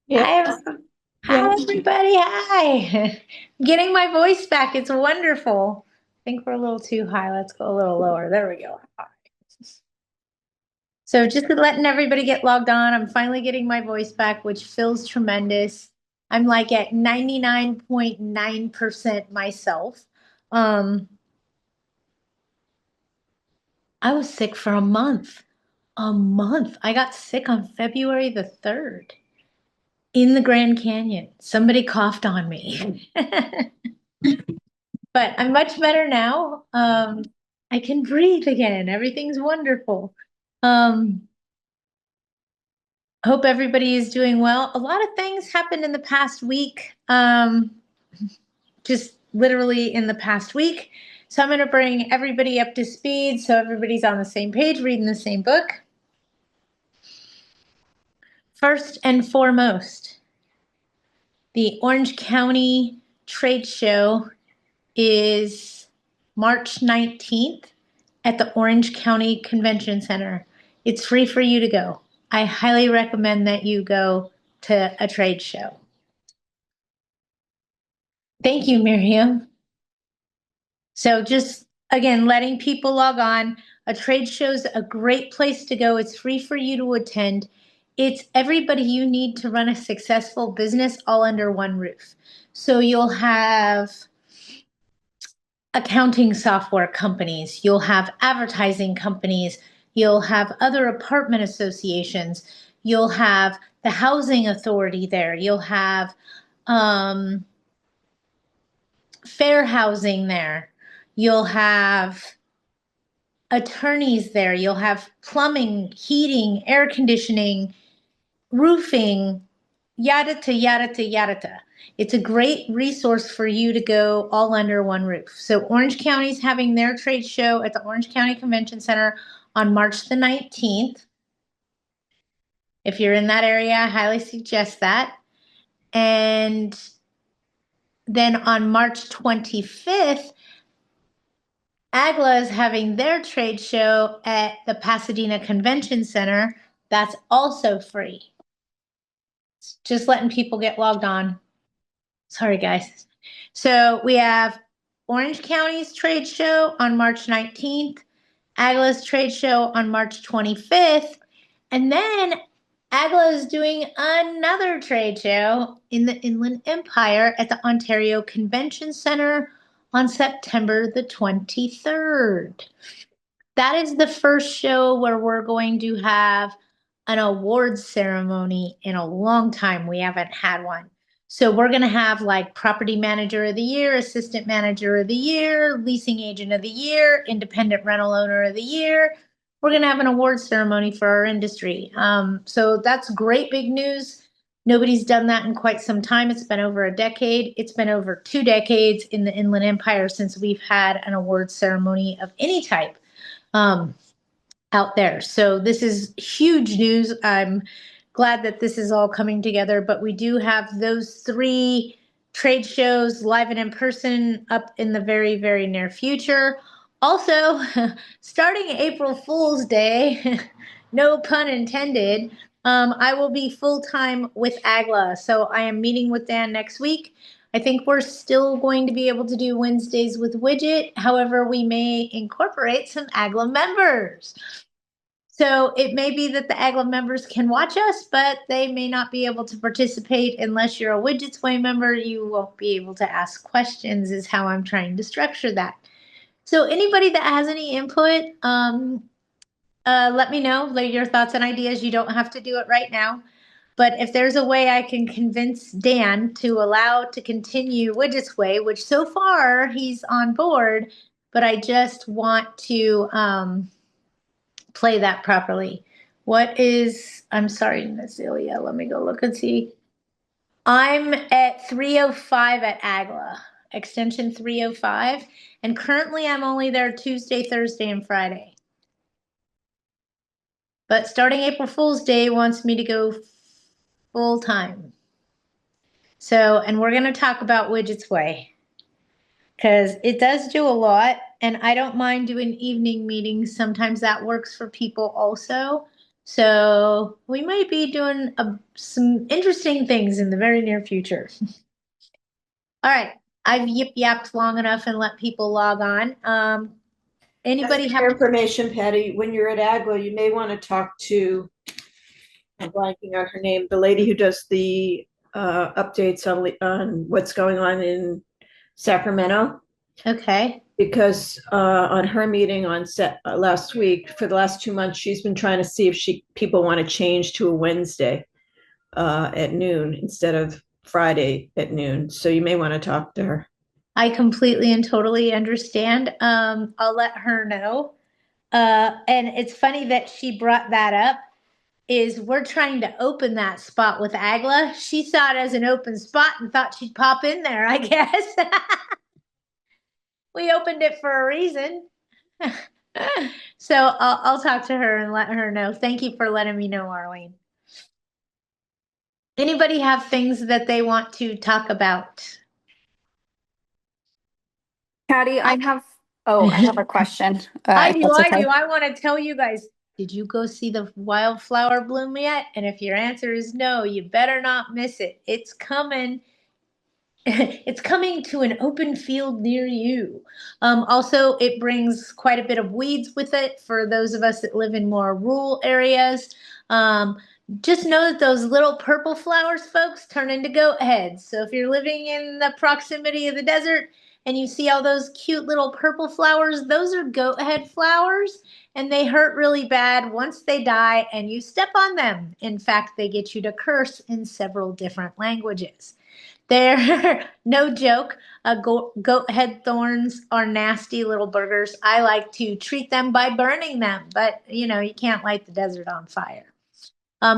Yeah, Hi, yeah. hi, everybody. Hi. Getting my voice back. It's wonderful. I think we're a little too high. Let's go a little lower. There we go. So just letting everybody get logged on. I'm finally getting my voice back, which feels tremendous. I'm like at 99.9% myself. Um, I was sick for a month. A month. I got sick on February the 3rd in the Grand Canyon. Somebody coughed on me. But I'm much better now. I can breathe again. Everything's wonderful. Um, hope everybody is doing well. A lot of things happened in the past week, just literally in the past week. So I'm going to bring everybody up to speed so everybody's on the same page, reading the same book. First and foremost, the Orange County Trade Show is March 19th at the Orange County Convention Center. It's free for you to go. I highly recommend that you go to a trade show. Thank you, Miriam. So, just again, letting people log on. A trade show's a great place to go. It's free for you to attend. It's everybody you need to run a successful business all under one roof. So, you'll have accounting software companies, you'll have advertising companies, you'll have other apartment associations, you'll have the housing authority there, you'll have um, fair housing there, you'll have attorneys there, you'll have plumbing, heating, air conditioning, roofing, yada to yada to yada to. It's a great resource for you to go all under one roof. So Orange County's having their trade show at the Orange County Convention Center on March the 19th. If you're in that area, I highly suggest that. And then on March 25th, AAGLA is having their trade show at the Pasadena Convention Center. That's also free. Just letting people get logged on. Sorry, guys. So we have Orange County's trade show on March 19th, AGLA's trade show on March 25th, and then AGLA is doing another trade show in the Inland Empire at the Ontario Convention Center on September the 23rd. That is the first show where we're going to have an awards ceremony in a long time. We haven't had one. So we're going to have like property manager of the year, assistant manager of the year, leasing agent of the year, independent rental owner of the year. We're going to have an awards ceremony for our industry. So that's great big news. Nobody's done that in quite some time. It's been over a decade. It's been over 2 decades in the Inland Empire since we've had an awards ceremony of any type um, out there. So this is huge news. I'm glad that this is all coming together, but we do have those three trade shows live and in person up in the very, very near future. Also, starting April Fool's Day, no pun intended, I will be full time with AGLA. So I am meeting with Dan next week. I think we're still going to be able to do Wednesdays with Widget. However, we may incorporate some AGLA members. So it may be that the AGLA members can watch us, but they may not be able to participate unless you're a Widgets Way member. You won't be able to ask questions, is how I'm trying to structure that. So anybody that has any input, let me know. Lay your thoughts and ideas. You don't have to do it right now. But if there's a way I can convince Dan to allow to continue Widget's Way, which so far he's on board, but I just want to play that properly. What is, I'm sorry, Nazilia, let me go look and see. I'm at 305 at AGLA, extension 305, and currently I'm only there Tuesday, Thursday, and Friday. But starting April Fool's Day wants me to go full time. So, and we're going to talk about Widget's Way because it does do a lot, and I don't mind doing evening meetings. Sometimes that works for people also. So we might be doing some interesting things in the very near future. All right. I've yip yapped long enough and let people log on. Just Anybody for have, your information, Patty, when you're at AGLA, you may want to talk to, I'm blanking on her name, the lady who does the updates on what's going on in Sacramento. okay. Because on her meeting on set last week, for the last 2 months, she's been trying to see if people want to change to a Wednesday at noon instead of Friday at noon. So you may want to talk to her. I completely and totally understand. I'll let her know. And it's funny that she brought that up. Is we're trying to open that spot with Agla. She saw it as an open spot and thought she'd pop in there, I guess. We opened it for a reason. So I'll talk to her and let her know. Thank you for letting me know, Arlene. Anybody have things that they want to talk about? Patty, I, I have a question, I if do, that's I okay. do. I want to tell you guys, did you go see the wildflower bloom yet? And if your answer is no, you better not miss it. It's coming. It's coming to an open field near you. Also, it brings quite a bit of weeds with it for those of us that live in more rural areas. Um, just know that those little purple flowers, folks, turn into goat heads. So if you're living in the proximity of the desert and you see all those cute little purple flowers, those are goat head flowers, and they hurt really bad once they die and you step on them. In fact, they get you to curse in several different languages. They're no joke. Goat head thorns are nasty little burgers. I like to treat them by burning them, but you can't light the desert on fire.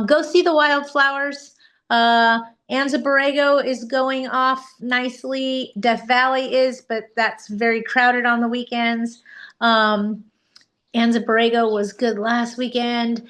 Go see the wildflowers. Anza Borrego is going off nicely. Death Valley is, but that's very crowded on the weekends. Um, Anza Borrego was good last weekend.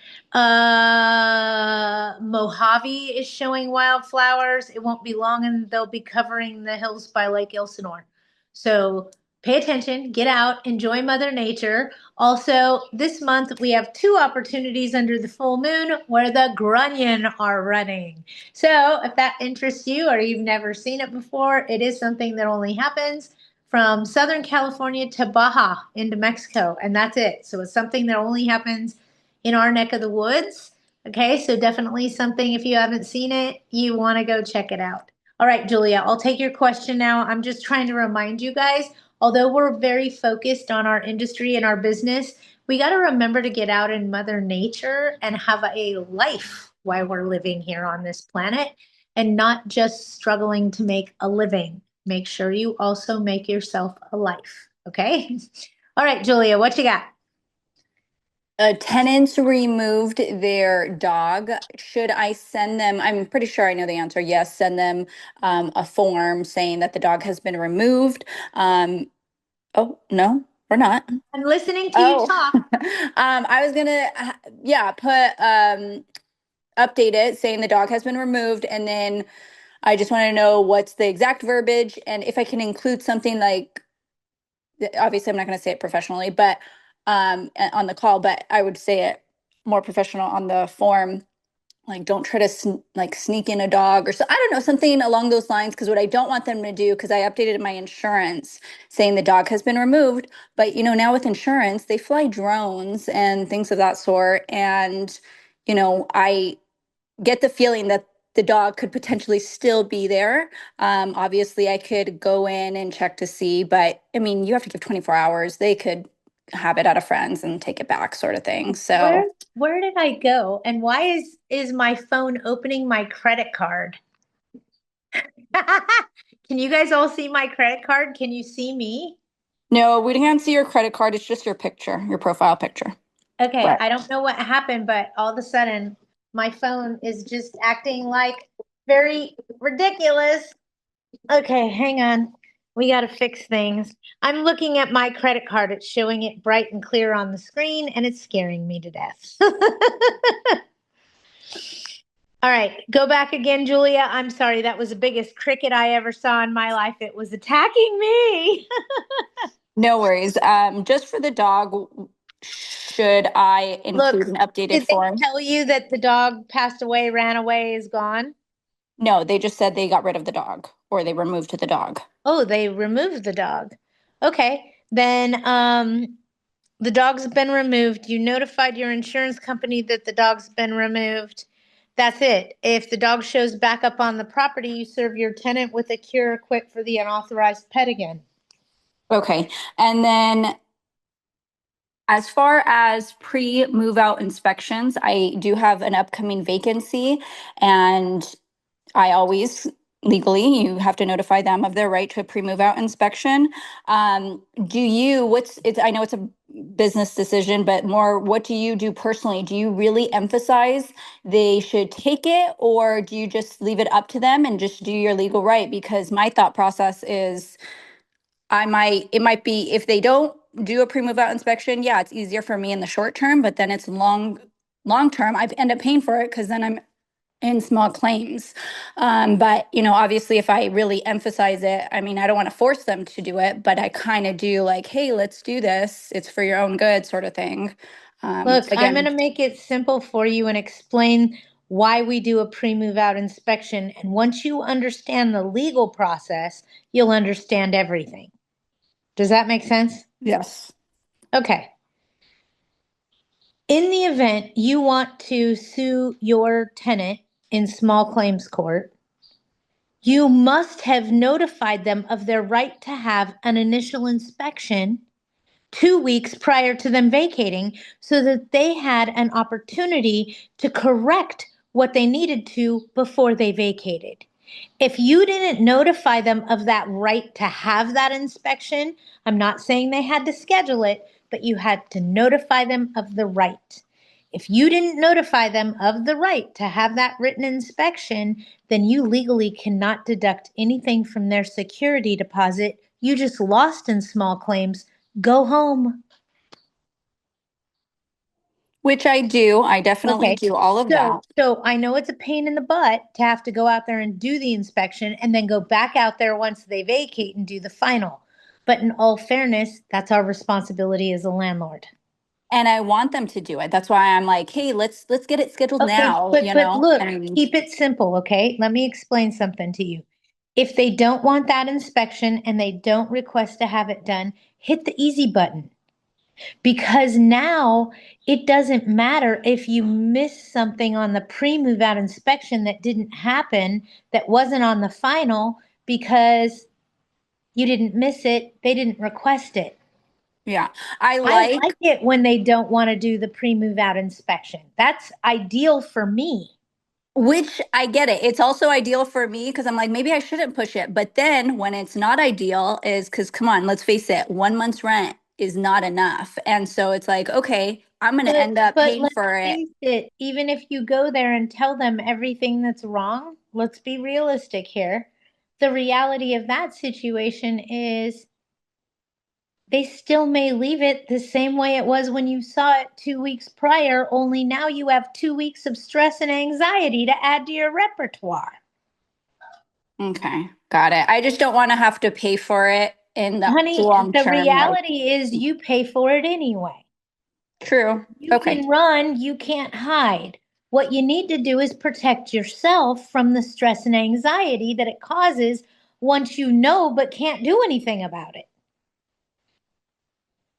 Mojave is showing wildflowers. It won't be long and they'll be covering the hills by Lake Elsinore. So pay attention, get out, enjoy Mother Nature. Also, this month we have two opportunities under the full moon where the grunion are running. So if that interests you or you've never seen it before, it is something that only happens from Southern California to Baja into Mexico, and that's it. So it's something that only happens in our neck of the woods. Okay, so definitely something, if you haven't seen it, you want to go check it out. All right, Julia, I'll take your question now. I'm just trying to remind you guys, although we're very focused on our industry and our business, we got to remember to get out in Mother Nature and have a life while we're living here on this planet and not just struggling to make a living. Make sure you also make yourself a life. Okay. All right, Julia, what you got? Tenants removed their dog. Should I send them? I'm pretty sure I know the answer. Yes, send them a form saying that the dog has been removed. Oh, no, we're not. I'm listening to you Oh, talk. I was gonna, yeah, update it saying the dog has been removed, and then I just want to know what's the exact verbiage and if I can include something like, obviously I'm not going to say it professionally, but on the call, but I would say it more professional on the form, like don't try to sneak in a dog or so, I don't know, something along those lines, because what I don't want them to do, because I updated my insurance saying the dog has been removed, but now with insurance they fly drones and things of that sort, and I get the feeling that the dog could potentially still be there. Obviously, I could go in and check to see, but I mean, you have to give 24 hours. They could have it at a friend's and take it back, sort of thing. Where So, where did I go? And why is my phone opening my credit card? Can you guys all see my credit card? Can you see me? no, we can't see your credit card. It's just your picture, your profile picture. Okay, Right. I don't know what happened, but all of a sudden my phone is just acting like very ridiculous. Okay, hang on. We got to fix things. I'm looking at my credit card. It's showing it bright and clear on the screen, and it's scaring me to death. All right, go back again, Julia. I'm sorry. That was the biggest cricket I ever saw in my life. It was attacking me. No worries. Just for the dog, should I include Look, an updated did they form? tell you that the dog passed away, ran away, is gone? No, they just said they got rid of the dog or they removed the dog. Oh, they removed the dog. Okay. Then the dog's been removed. You notified your insurance company that the dog's been removed. That's it. If the dog shows back up on the property, you serve your tenant with a cure quit for the unauthorized pet again. Okay. And then as far as pre-move out inspections, I do have an upcoming vacancy, and I always legally, you have to notify them of their right to a pre-move out inspection. I know it's a business decision, but more, what do you do personally? Do you really emphasize they should take it, or do you just leave it up to them and just do your legal right? Because my thought process is it might be if they don't do a pre-move out inspection, yeah, it's easier for me in the short term, but then it's long term, I end up paying for it because then I'm in small claims. But obviously if I really emphasize it, I mean, I don't want to force them to do it, but I kind of do like, hey, let's do this. It's for your own good sort of thing. Look, I'm going Again, to make it simple for you and explain why we do a pre-move out inspection. And once you understand the legal process, you'll understand everything. Does that make sense? yes. Okay. In the event you want to sue your tenant in small claims court, you must have notified them of their right to have an initial inspection 2 weeks prior to them vacating so that they had an opportunity to correct what they needed to before they vacated. If you didn't notify them of that right to have that inspection, I'm not saying they had to schedule it, but you had to notify them of the right. If you didn't notify them of the right to have that written inspection, then you legally cannot deduct anything from their security deposit. You just lost in small claims. Go home. Which I do. I definitely Okay. do all of So, that. so I know it's a pain in the butt to have to go out there and do the inspection and then go back out there once they vacate and do the final. But in all fairness, that's our responsibility as a landlord. And I want them to do it. That's why I'm like, hey, let's get it scheduled Okay, now, but look, And keep it simple, okay? Let me explain something to you. If they don't want that inspection and they don't request to have it done, hit the easy button. Because now it doesn't matter if you miss something on the pre-move out inspection that didn't happen, that wasn't on the final, because you didn't miss it, they didn't request it. yeah, I I like. like it when they don't want to do the pre-move out inspection. That's ideal for me. Which I get it. It's also ideal for me because I'm like, maybe I shouldn't push it. But then when it's not ideal, is because, come on, let's face it, 1 month's rent is not enough. And so it's like, okay, I'm going to But end up but paying let's for it. face it, even if you go there and tell them everything that's wrong, let's be realistic here. The reality of that situation is they still may leave it the same way it was when you saw it 2 weeks prior, only now you have 2 weeks of stress and anxiety to add to your repertoire. Okay, got it. I just don't want to have to pay for it in the Honey, long the term. Like, reality is you pay for it anyway. true. You Okay. can run, you can't hide. What you need to do is protect yourself from the stress and anxiety that it causes once you know but can't do anything about it.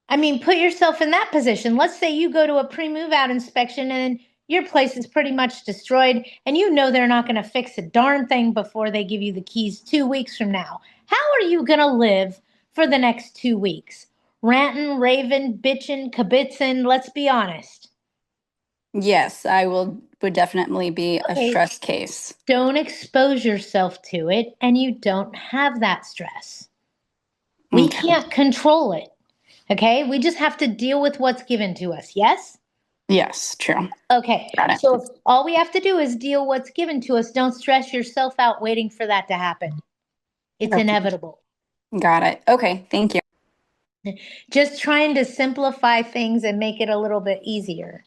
I mean, put yourself in that position. Let's say you go to a pre-move out inspection and your place is pretty much destroyed and you know they're not going to fix a darn thing before they give you the keys 2 weeks from now. How are you going to live for the next 2 weeks? Ranting, raving, bitching, kibitzing, let's be honest. Yes, would definitely be a Okay, stress case. don't expose yourself to it and you don't have that stress. We Okay. can't control it. Okay, we just have to deal with what's given to us. Yes? Yes, true. Okay, Got it. so if all we have to do is deal what's given to us, don't stress yourself out waiting for that to happen. It's Okay. inevitable. Got it. Okay, thank you. Just trying to simplify things and make it a little bit easier.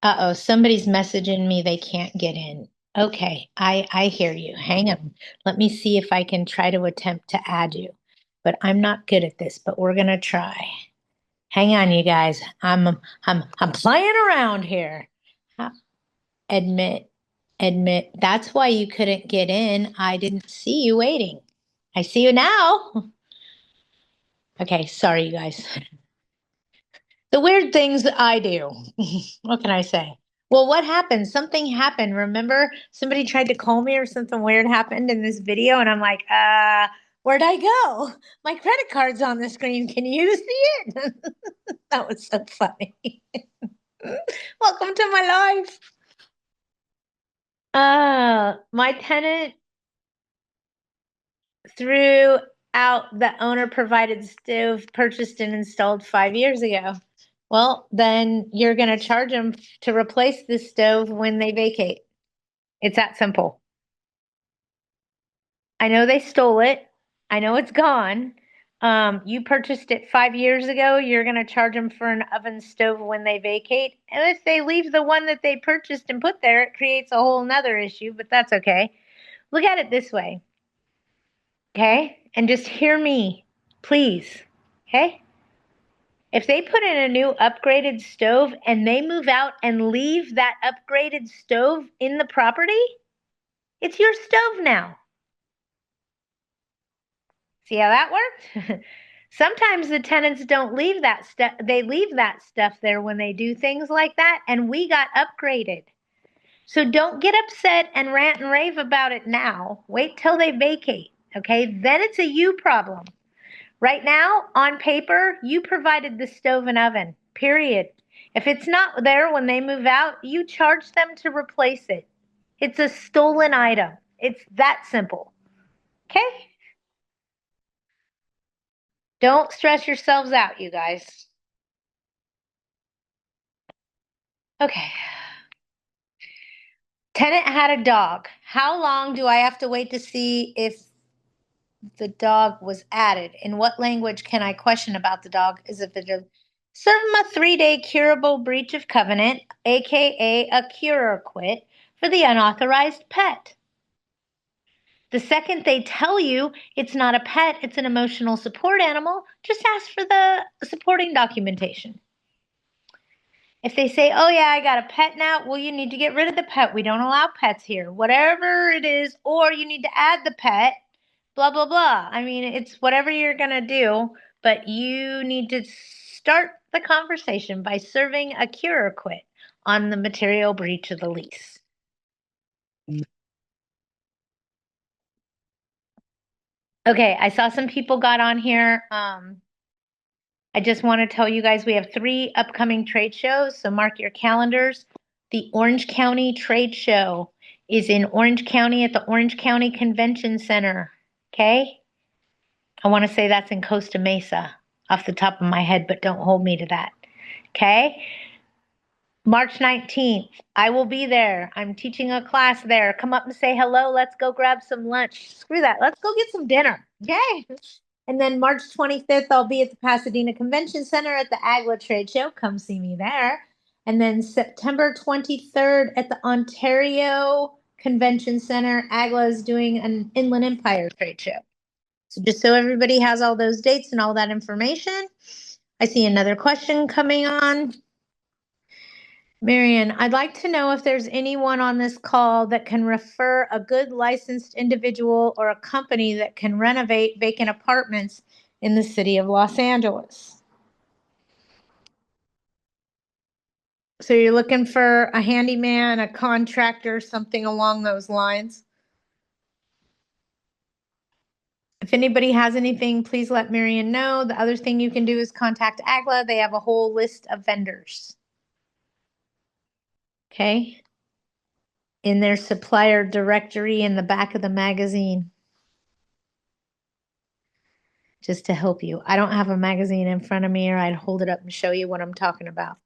Uh-oh, somebody's messaging me they can't get in. Okay, I hear you. Hang on. Let me see if I can try to attempt to add you. But I'm not good at this, but we're gonna try. Hang on, you guys. I'm playing around here. Admit. That's why you couldn't get in. I didn't see you waiting. I see you now. Okay, sorry, you guys. The weird things that I do. What can I say? Well, what happened? Something happened. Remember, somebody tried to call me or something weird happened in this video, and I'm like, where'd I go? My credit card's on the screen. Can you see it? That was so funny. Welcome to my life. My tenant threw out the owner provided stove purchased and installed 5 years ago. Well, then you're going to charge them to replace the stove when they vacate. It's that simple. I know they stole it. I know it's gone. You purchased it 5 years ago. You're going to charge them for an oven stove when they vacate. And if they leave the one that they purchased and put there, it creates a whole nother issue, but that's okay. Look at it this way. Okay? And just hear me, please. Okay? If they put in a new upgraded stove and they move out and leave that upgraded stove in the property, it's your stove now. See how that worked? Sometimes the tenants don't leave that stuff. They leave that stuff there when they do things like that, and we got upgraded. So don't get upset and rant and rave about it now. Wait till they vacate, okay? Then it's a you problem. Right now, on paper, you provided the stove and oven, period. If it's not there when they move out, you charge them to replace it. It's a stolen item. It's that simple. Okay? Don't stress yourselves out, you guys. Okay. Tenant had a dog. How long do I have to wait to see if the dog was added? In what language can I question about the dog? Is if it a serve him a 3-day curable breach of covenant, aka a cure or quit, for the unauthorized pet. The second they tell you it's not a pet, it's an emotional support animal, just ask for the supporting documentation. If they say, oh yeah, I got a pet now, well, you need to get rid of the pet. We don't allow pets here, whatever it is, or you need to add the pet, blah, blah, blah. I mean, it's whatever you're going to do, but you need to start the conversation by serving a cure or quit on the material breach of the lease. Okay, I saw some people got on here. I just want to tell you guys we have 3 upcoming trade shows, so mark your calendars. The Orange County Trade Show is in Orange County at the Orange County Convention Center. Okay? I want to say that's in Costa Mesa off the top of my head, but don't hold me to that. Okay? March 19th, I will be there. I'm teaching a class there. Come up and say hello. Let's go grab some lunch. Screw that. Let's go get some dinner. Okay? And then March 25th, I'll be at the Pasadena Convention Center at the AAGLA Trade Show. Come see me there. And then September 23rd at the Ontario Convention Center, AAGLA is doing an Inland Empire Trade Show. So just so everybody has all those dates and all that information. I see another question coming on. Marion, I'd like to know if there's anyone on this call that can refer a good licensed individual or a company that can renovate vacant apartments in the city of Los Angeles. So you're looking for a handyman, a contractor, something along those lines? If anybody has anything, please let Marion know. The other thing you can do is contact AAGLA. They have a whole list of vendors. Okay? In their supplier directory in the back of the magazine. Just to help you. I don't have a magazine in front of me or I'd hold it up and show you what I'm talking about.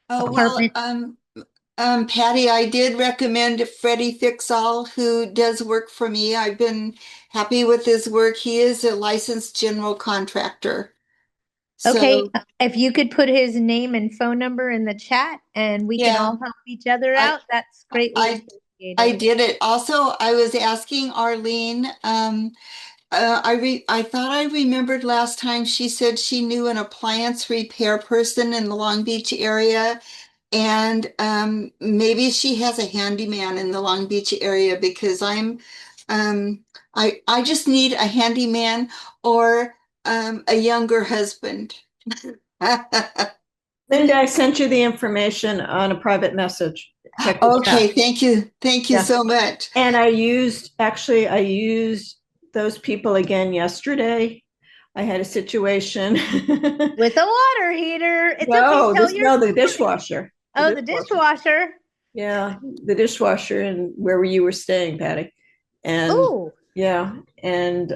Oh, Apartment. Patty, I did recommend Freddie Fixall, who does work for me. I've been happy with his work. He is a licensed general contractor. Okay, So, if you could put his name and phone number in the chat and we can yeah, all help each other I, out, that's greatly I appreciated. I did it. Also, I was asking Arlene, I thought I remembered last time she said she knew an appliance repair person in the Long Beach area, and maybe she has a handyman in the Long Beach area because I just need a handyman or a younger husband. Linda, I sent you the information on a private message. Check it Okay, out. thank you. Thank you Yeah. so much. And I used those people again yesterday. I had a situation. With a water heater. It's okay. No, Tell your the story. dishwasher. Oh, the dishwasher. Yeah, the dishwasher and where you were staying, Patty. And Oh, yeah, and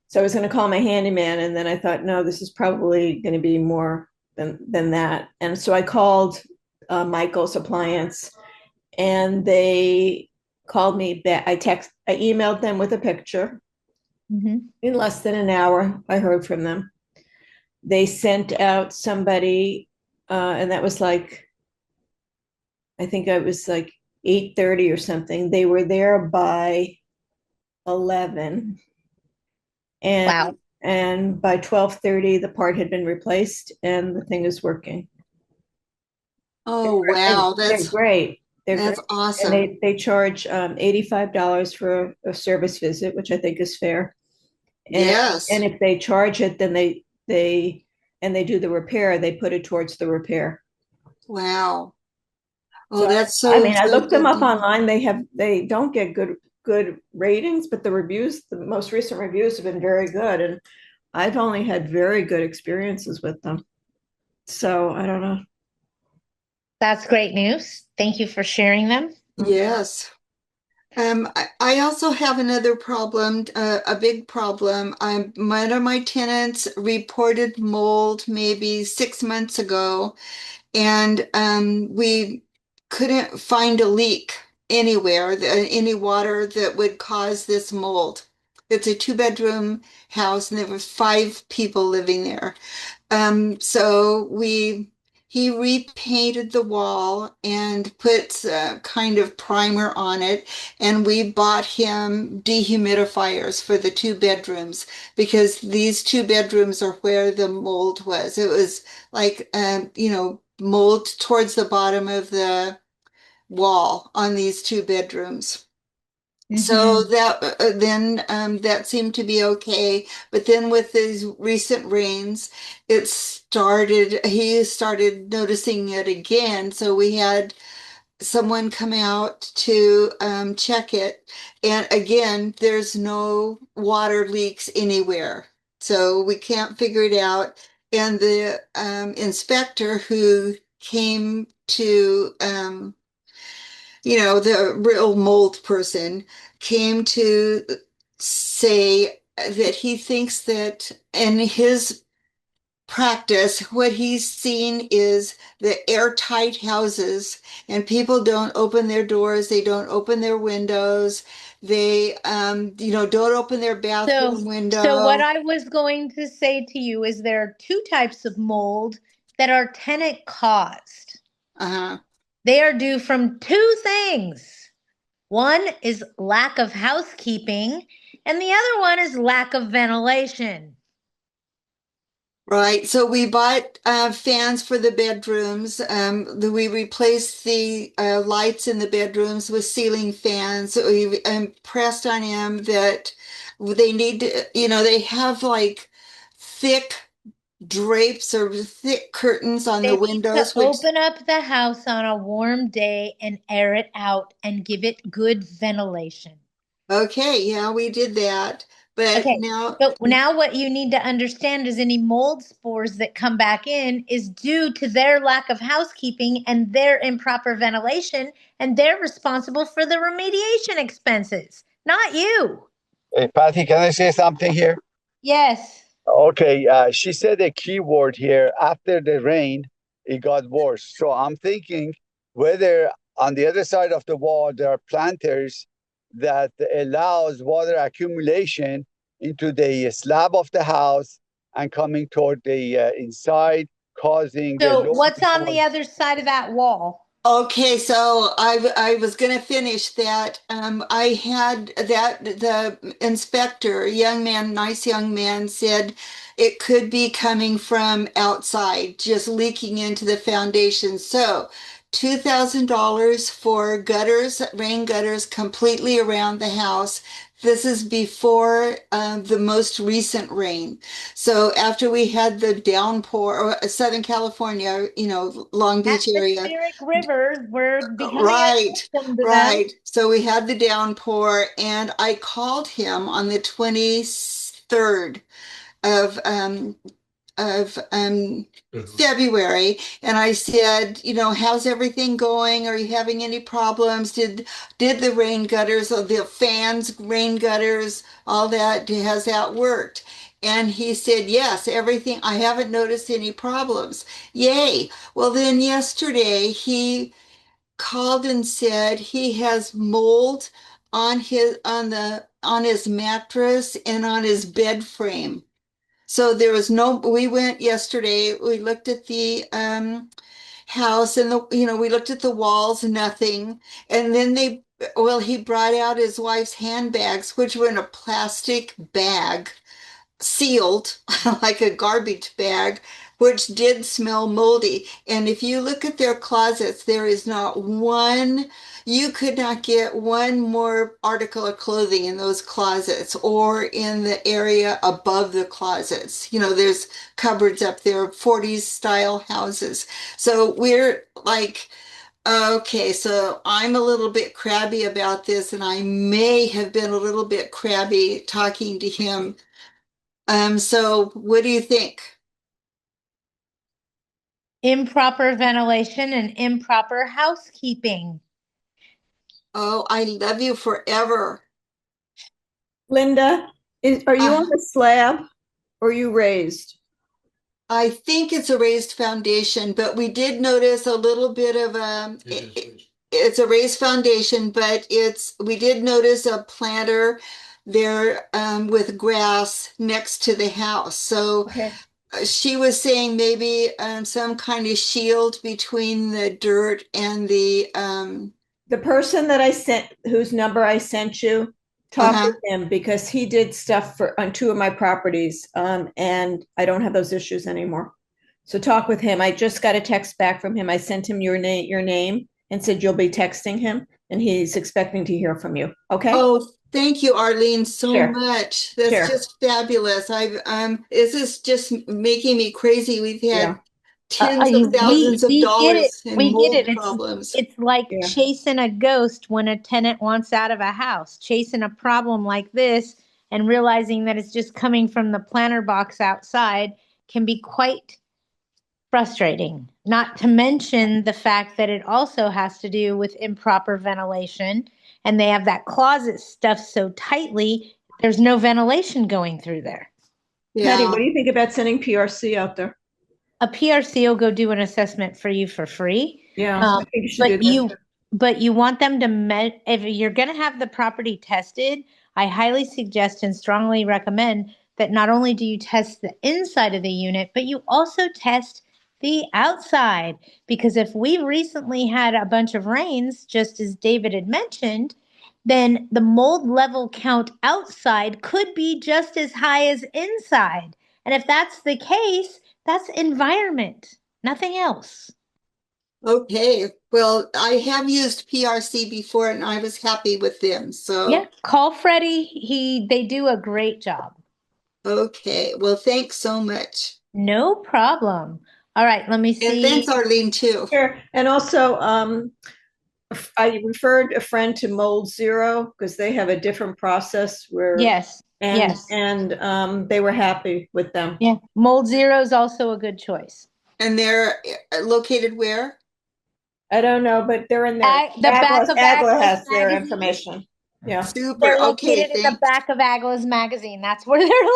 so I was going to call my handyman, and then I thought, no, this is probably going to be more than that. And so I called Michael's Appliance, and they called me back. I emailed them with a picture. In less than an hour, I heard from them. They sent out somebody, and that was like, I think it was like 8:30 or something. They were there by 11, and wow. and by 12:30 the part had been replaced and the thing is working. Oh, wow. They're great. They're That's great. And awesome. they charge $85 for a service visit, which I think is fair. And Yes. if they charge it, then they do the repair, they put it towards the repair. Wow. Oh, So that's I so mean, I so looked them good. up online. They don't get good ratings, but the most recent reviews have been very good, and I've only had very good experiences with them. So I don't know. That's great news. Thank you for sharing them. Yes. I also have another problem, a big problem. One of my tenants reported mold maybe 6 months ago, and we couldn't find a leak anywhere, any water that would cause this mold. It's a two-bedroom house, and there were 5 people living there. So he repainted the wall and put kind of primer on it, and we bought him dehumidifiers for the 2 bedrooms because these 2 bedrooms are where the mold was. It was like mold towards the bottom of the wall on these 2 bedrooms. So that seemed to be okay, but then with these recent rains, he started noticing it again. So we had someone come out to check it, and again, there's no water leaks anywhere. So we can't figure it out. And the inspector who came to the real mold person came to say that he thinks that in his practice, what he's seen is the airtight houses, and people don't open their doors, they don't open their windows, they, don't open their So, bathroom so what window. I was going to say to you is there are two types of mold that are tenant caused. Uh-huh. They are due from two things. One is lack of housekeeping, and the other one is lack of ventilation. Right. So we bought fans for the bedrooms. We replaced the lights in the bedrooms with ceiling fans. So we impressed on him that they need to, they have like thick drapes or thick curtains on the They need to windows, which, open up the house on a warm day and air it out and give it good ventilation. okay, yeah, we did that. But Okay. now, So now what you need to understand is any mold spores that come back in is due to their lack of housekeeping and their improper ventilation, and they're responsible for the remediation expenses, not you. Hey, Patty, can I say something here? Yes. Okay, she said a key word here. After the rain, it got worse. So I'm thinking whether on the other side of the wall there are planters that allows water accumulation into the slab of the house and coming toward the inside, causing the So low what's on the noise. other side of that wall? Okay, so I was going to finish that. I had that the inspector, young man, nice young man, said it could be coming from outside, just leaking into the foundation. So, $2,000 for gutters, rain gutters completely around the house. This is before the most recent rain. So after we had the downpour, or Southern California, Long Beach area. Atmospheric rivers, we're becoming Right, accustomed to them. right. So we had the downpour, and I called him on the 23rd of February, and I said, how's everything going? Are you having any problems? Did the rain gutters, or the fans, rain gutters, all that, has that worked? And he said, yes, everything. I haven't noticed any problems. Yay. Well, then yesterday he called and said he has mold on his mattress and on his bed frame. So there was no, we went yesterday, we looked at the house, and we looked at the walls, nothing. And then he brought out his wife's handbags, which were in a plastic bag, sealed like a garbage bag, which did smell moldy. And if you look at their closets, there is not one, you could not get one more article of clothing in those closets or in the area above the closets. There's cupboards up there, 40s style houses. So we're like, okay, so I'm a little bit crabby about this, and I may have been a little bit crabby talking to him. So what do you think? Improper ventilation and improper housekeeping. Oh, I love you forever. Linda, are you on Uh, the slab or you raised? I think it's a raised foundation, but we did notice a little bit of it's a raised foundation, but we did notice a planter there with grass next to the house. So Okay. she was saying maybe some kind of shield between the dirt and the The person that I sent, whose number I sent you, talk uh-huh. with him because he did stuff on two of my properties, and I don't have those issues anymore. So talk with him. I just got a text back from him. I sent him your name, and said you'll be texting him, and he's expecting to hear from you. Okay? Oh, thank you, Arlene, so Sure. much. That's Sure. just fabulous. This is just making me crazy. We've had Yeah. tens of thousands of We get it. dollars in We get mold it. problems. It's like Yeah. chasing a ghost when a tenant wants out of a house, chasing a problem like this and realizing that it's just coming from the planter box outside can be quite frustrating. Not to mention the fact that it also has to do with improper ventilation, and they have that closet stuffed so tightly, there's no ventilation going through there. Patty, what Yeah, do you think about sending PRC out there? A PRC will go do an assessment for you for free. Yeah, I think you should do But that. you want them to if you're going to have the property tested, I highly suggest and strongly recommend that not only do you test the inside of the unit, but you also test the outside. Because if we recently had a bunch of rains, just as David had mentioned, then the mold level count outside could be just as high as inside. And if that's the case, that's environment, nothing else. okay. Well, I have used PRC before, and I was happy with them. Yeah, So, call Freddie. They do a great job. okay. Well, thanks so much. No problem. All right, let me And thanks, see. Arlene, too. Sure. And also, I referred a friend to Mold Zero because they have a different process where, Yes, and yes. and they were happy with them. Yeah, Mold Zero is also a good choice. And they're located where? I don't know, but they're in there. The back of AAGLA AGLA's has their magazine. information. Yeah. Super. They're Okay, located in the thanks. back of AGLA's magazine. That's where they're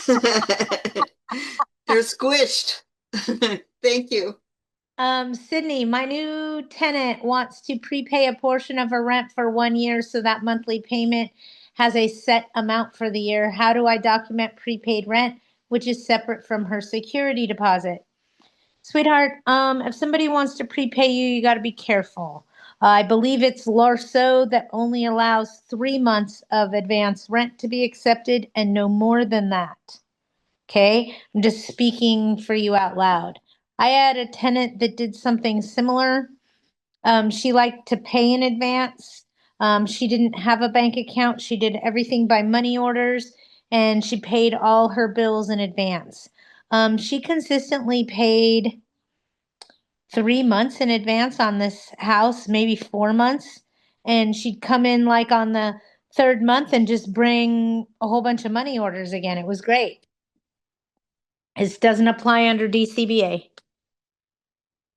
located. They're squished. Thank you. Sydney, my new tenant wants to prepay a portion of her rent for 1 year so that monthly payment has a set amount for the year. How do I document prepaid rent, which is separate from her security deposit? Sweetheart, if somebody wants to prepay you, you got to be careful. I believe it's Larso that only allows 3 months of advance rent to be accepted and no more than that. Okay, I'm just speaking for you out loud. I had a tenant that did something similar. She liked to pay in advance. She didn't have a bank account. She did everything by money orders and she paid all her bills in advance. She consistently paid 3 months in advance on this house, maybe 4 months. And she'd come in like on the third month and just bring a whole bunch of money orders again. It was great. This doesn't apply under DCBA.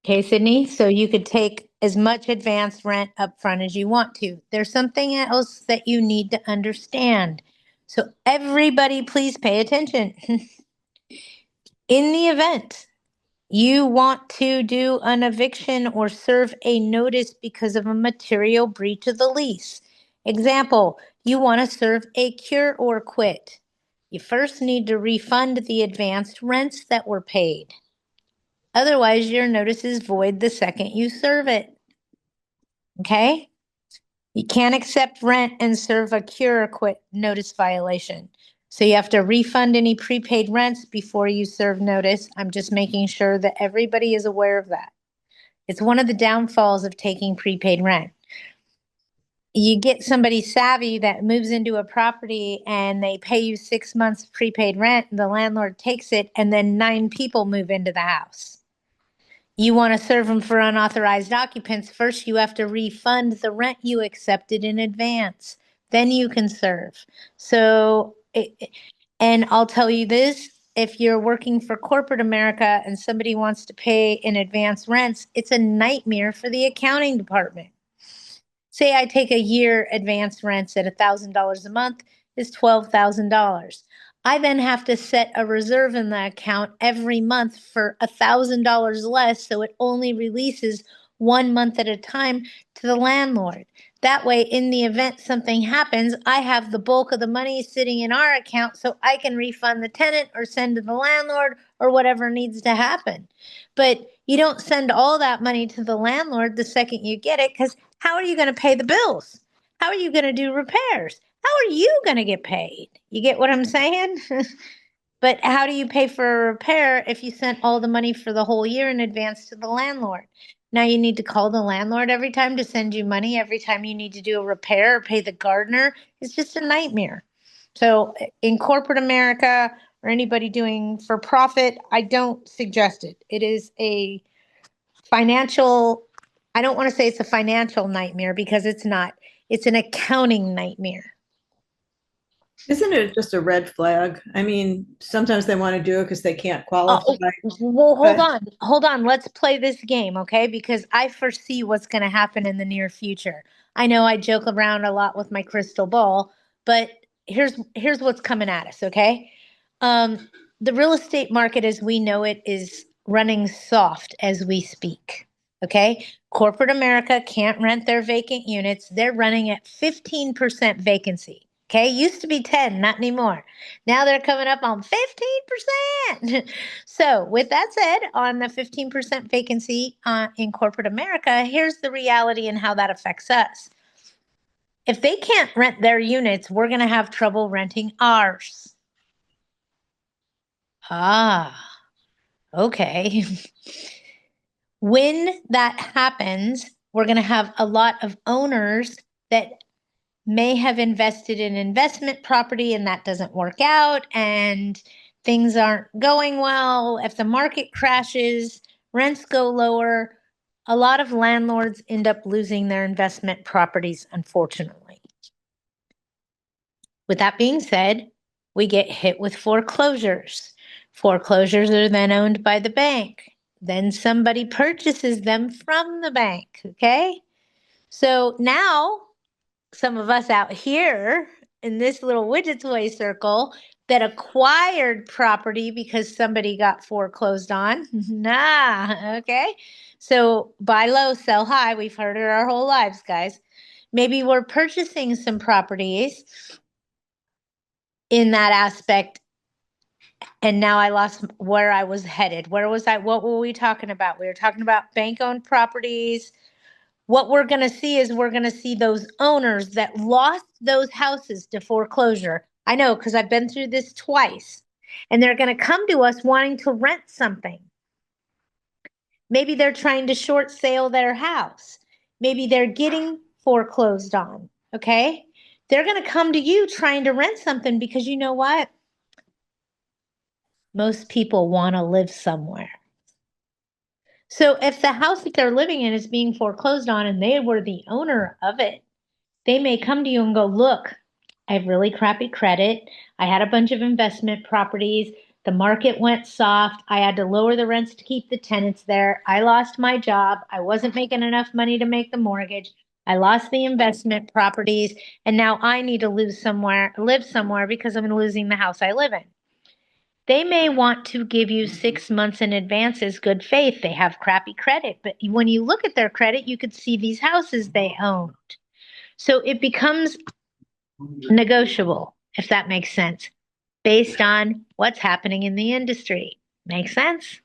Okay, Sydney, so you could take as much advance rent up front as you want to. There's something else that you need to understand. So everybody please pay attention. In the event you want to do an eviction or serve a notice because of a material breach of the lease. Example, you want to serve a cure or quit. You first need to refund the advanced rents that were paid. Otherwise, your notice is void the second you serve it. Okay? You can't accept rent and serve a cure or quit notice violation. So you have to refund any prepaid rents before you serve notice. I'm just making sure that everybody is aware of that. It's one of the downfalls of taking prepaid rent. You get somebody savvy that moves into a property and they pay you 6 months prepaid rent, and the landlord takes it, and then 9 people move into the house. You want to serve them for unauthorized occupants. First, you have to refund the rent you accepted in advance. Then you can serve. And I'll tell you this, if you're working for corporate America and somebody wants to pay in advance rents, it's a nightmare for the accounting department. Say I take a year advance rents at $1,000 a month is $12,000. I then have to set a reserve in the account every month for $1,000 less, so it only releases 1 month at a time to the landlord. That way, in the event something happens, I have the bulk of the money sitting in our account so I can refund the tenant or send to the landlord or whatever needs to happen. But you don't send all that money to the landlord the second you get it, because how are you going to pay the bills? How are you going to do repairs? How are you going to get paid? You get what I'm saying? But how do you pay for a repair if you sent all the money for the whole year in advance to the landlord? Now you need to call the landlord every time to send you money, every time you need to do a repair or pay the gardener. It's just a nightmare. So in corporate America or anybody doing for profit, I don't suggest it. It is a financial, I don't want to say it's a financial nightmare because it's not. It's an accounting nightmare. Isn't it just a red flag? I mean, sometimes they want to do it because they can't qualify. Oh, well, hold But on. Hold on. Let's play this game, okay? Because I foresee what's going to happen in the near future. I know I joke around a lot with my crystal ball, but here's what's coming at us, okay? The real estate market as we know it is running soft as we speak, okay? Corporate America can't rent their vacant units. They're running at 15% vacancy. Okay, used to be 10, not anymore. Now they're coming up on 15%. So, with that said, on the 15% vacancy in corporate America, here's the reality and how that affects us. If they can't rent their units, we're going to have trouble renting ours. Ah, okay. When that happens, we're going to have a lot of owners that may have invested in investment property and that doesn't work out and things aren't going well. If the market crashes, rents go lower, a lot of landlords end up losing their investment properties, unfortunately. With that being said, we get hit with foreclosures. Foreclosures are then owned by the bank. Then somebody purchases them from the bank, okay? So now some of us out here in this little widget toy circle that acquired property because somebody got foreclosed on. Nah, okay. So buy low, sell high. We've heard it our whole lives, guys. Maybe we're purchasing some properties in that aspect And now I lost where I was headed. Where was I? What were we talking about? We were talking about bank-owned properties. What we're going to see is we're going to see those owners that lost those houses to foreclosure. I know because I've been through this twice. And they're going to come to us wanting to rent something. Maybe they're trying to short sale their house. Maybe they're getting foreclosed on. Okay. They're going to come to you trying to rent something because you know what? Most people want to live somewhere. So if the house that they're living in is being foreclosed on and they were the owner of it, they may come to you and go, look, I have really crappy credit. I had a bunch of investment properties. The market went soft. I had to lower the rents to keep the tenants there. I lost my job. I wasn't making enough money to make the mortgage. I lost the investment properties. And now I need to live somewhere because I'm losing the house I live in. They may want to give you 6 months in advance as good faith. They have crappy credit. But when you look at their credit, you could see these houses they owned. So it becomes negotiable, if that makes sense, based on what's happening in the industry. Makes sense?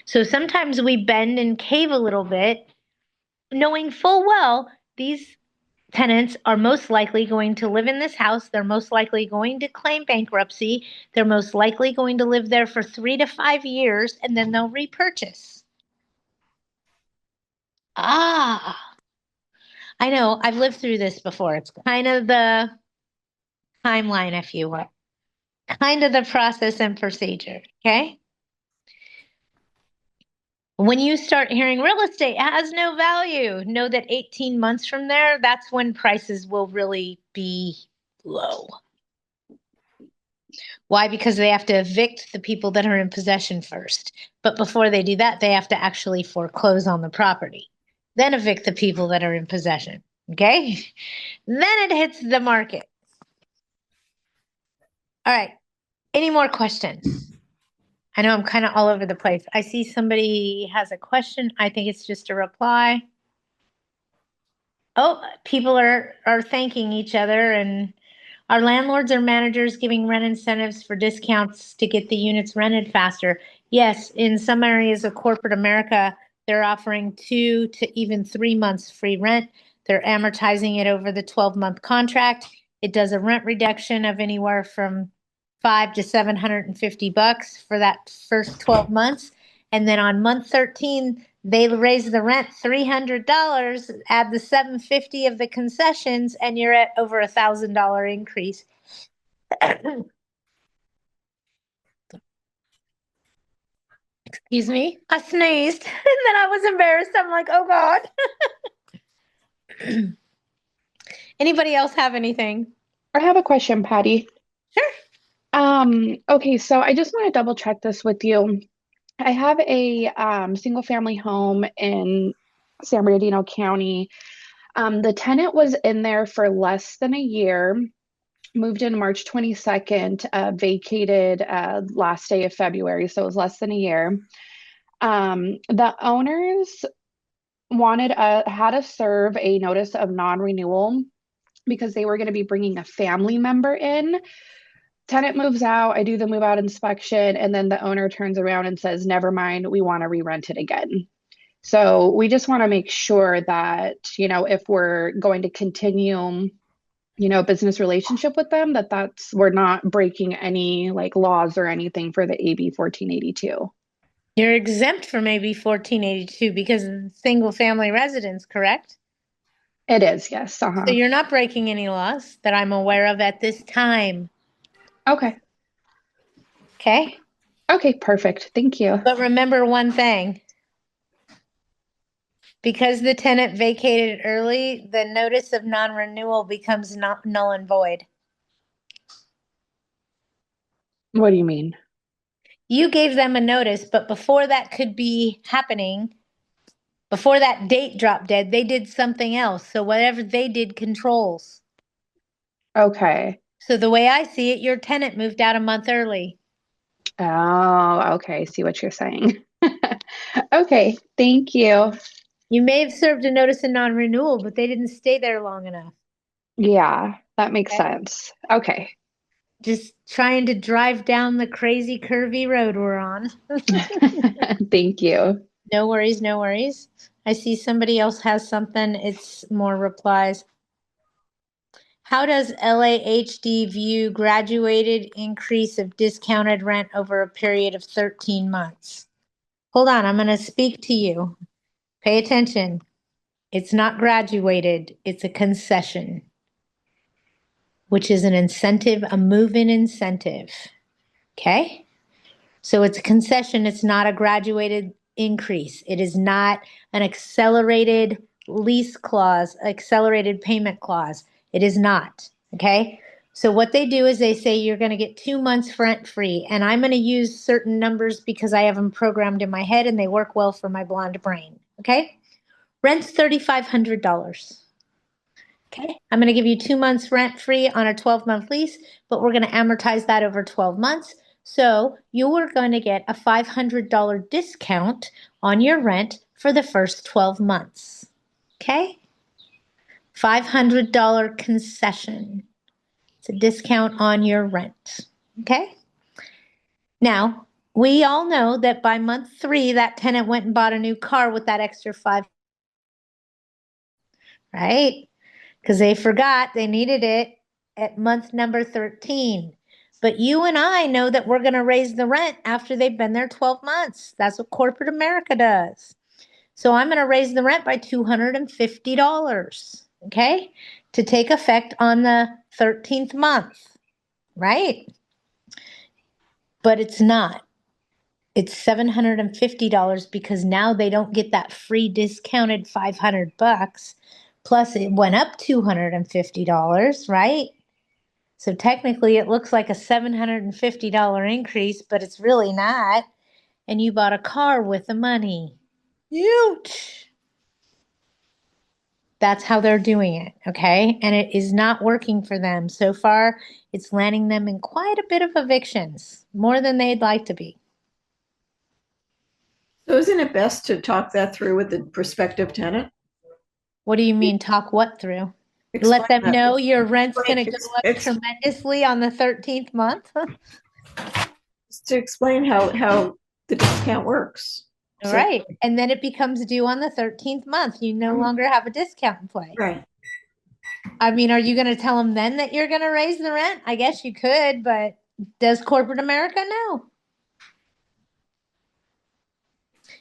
So sometimes we bend and cave a little bit, knowing full well these tenants are most likely going to live in this house. They're most likely going to claim bankruptcy. They're most likely going to live there for 3 to 5 years, and then they'll repurchase. Ah, I know. I've lived through this before. It's kind of the timeline, if you will, kind of the process and procedure. Okay. When you start hearing real estate has no value, know that 18 months from there, that's when prices will really be low. Why? Because they have to evict the people that are in possession first. But before they do that, they have to actually foreclose on the property, then evict the people that are in possession. Okay. Then it hits the market. All right. Any more questions? I know I'm kind of all over the place. I see somebody has a question. I think it's just a reply. Oh, people are thanking each other, and our landlords or managers giving rent incentives for discounts to get the units rented faster. Yes, in some areas of corporate America, they're offering 2 to even 3 months free rent. They're amortizing it over the 12-month contract. It does a rent reduction of anywhere from $500 to $750 for that first 12 months. And then on month 13, they raise the rent $300, add the $750 of the concessions, and you're at over $1,000 increase. Excuse me, I sneezed and then I was embarrassed. I'm like, oh God. Anybody else have anything? I have a question, Patty. Sure. Okay, so I just want to double check this with you. I have a single family home in San Bernardino County. The tenant was in there for less than a year, moved in March 22nd, vacated last day of February, so it was less than a year. The owners had to serve a notice of non-renewal because they were going to be bringing a family member in. Tenant moves out, I do the move out inspection, and then the owner turns around and says, never mind, we want to re-rent it again. So we just want to make sure that, if we're going to continue, business relationship with them, we're not breaking any like laws or anything for the AB 1482. You're exempt from AB 1482 because of single family residence, correct? It is, yes. So you're not breaking any laws that I'm aware of at this time. Okay. Okay. Okay, perfect. Thank you. But remember one thing. Because the tenant vacated early, the notice of non-renewal becomes null and void. What do you mean? You gave them a notice, but before that could be happening, before that date dropped dead, they did something else. So whatever they did controls. Okay. So the way I see it, your tenant moved out a month early. Oh, okay. I see what you're saying. Okay, thank you. You may have served a notice of non-renewal, but they didn't stay there long enough. Yeah, that makes Okay. sense. Okay. Just trying to drive down the crazy curvy road we're on. Thank you. No worries, no worries. I see somebody else has something. It's more replies. How does LAHD view graduated increase of discounted rent over a period of 13 months? Hold on, I'm going to speak to you. Pay attention. It's not graduated, it's a concession, which is an incentive, a move-in incentive. Okay? So it's a concession, it's not a graduated increase. It is not an accelerated lease clause, accelerated payment clause. It is not. Okay? So what they do is they say you're going to get 2 months rent free, and I'm going to use certain numbers because I have them programmed in my head and they work well for my blonde brain. Okay? Rent's $3,500. Okay, I'm going to give you 2 months rent free on a 12-month lease, but we're going to amortize that over 12 months. So you're going to get a $500 discount on your rent for the first 12 months. Okay? $500 concession. It's a discount on your rent. Okay? Now, we all know that by month 3, that tenant went and bought a new car with that extra $500, right? Because they forgot they needed it at month number 13. But you and I know that we're going to raise the rent after they've been there 12 months. That's what corporate America does. So I'm going to raise the rent by $250, okay, to take effect on the 13th month, right? But it's not. It's $750 because now they don't get that free discounted $500. Plus it went up $250, right? So technically it looks like a $750 increase, but it's really not. And you bought a car with the money. Huge. That's how they're doing it, okay? And it is not working for them. So far, it's landing them in quite a bit of evictions, more than they'd like to be. So isn't it best to talk that through with the prospective tenant? What do you mean, talk what through? Explain Let them that. know your rent's Explain- going to go up ex- tremendously on the 13th month. to explain how the discount works. All So- right. And then it becomes due on the 13th month. You no longer have a discount in play. Right. I mean, are you going to tell them then that you're going to raise the rent? I guess you could, but does corporate America know?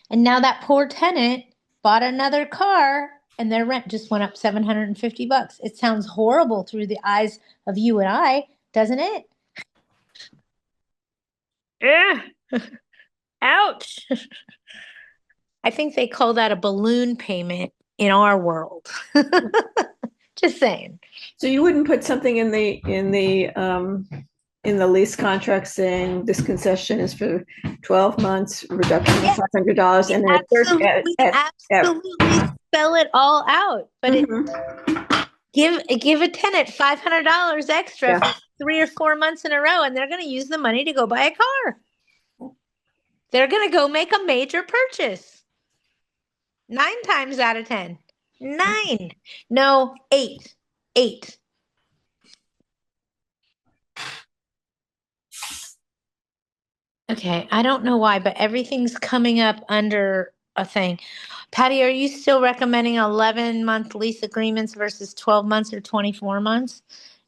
And now that poor tenant bought another car and their rent just went up $750. It sounds horrible through the eyes of you and I, doesn't it? Yeah. Ouch. I think they call that a balloon payment in our world. Just saying. So you wouldn't put something in the lease contract saying this concession is for 12 months, reduction of $500, and then Absolutely spell it all out. But give a tenant $500 extra for 3 or 4 months in a row, and they're going to use the money to go buy a car. They're going to go make a major purchase. 9 times out of 10. 9. No, 8. 8. Okay, I don't know why, but everything's coming up under a thing. Patti, are you still recommending 11-month lease agreements versus 12 months or 24 months?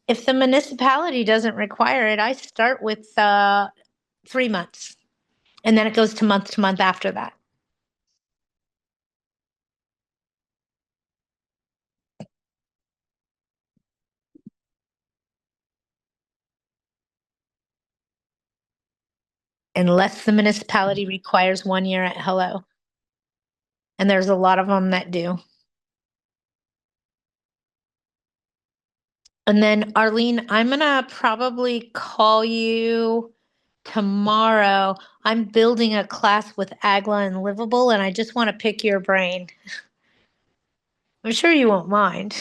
If the municipality doesn't require it, I start with 3 months, and then it goes to month after that. Unless the municipality requires 1 year at hello. And there's a lot of them that do. And then Arlene, I'm gonna probably call you tomorrow. I'm building a class with AAGLA and Livable, and I just want to pick your brain. I'm sure you won't mind.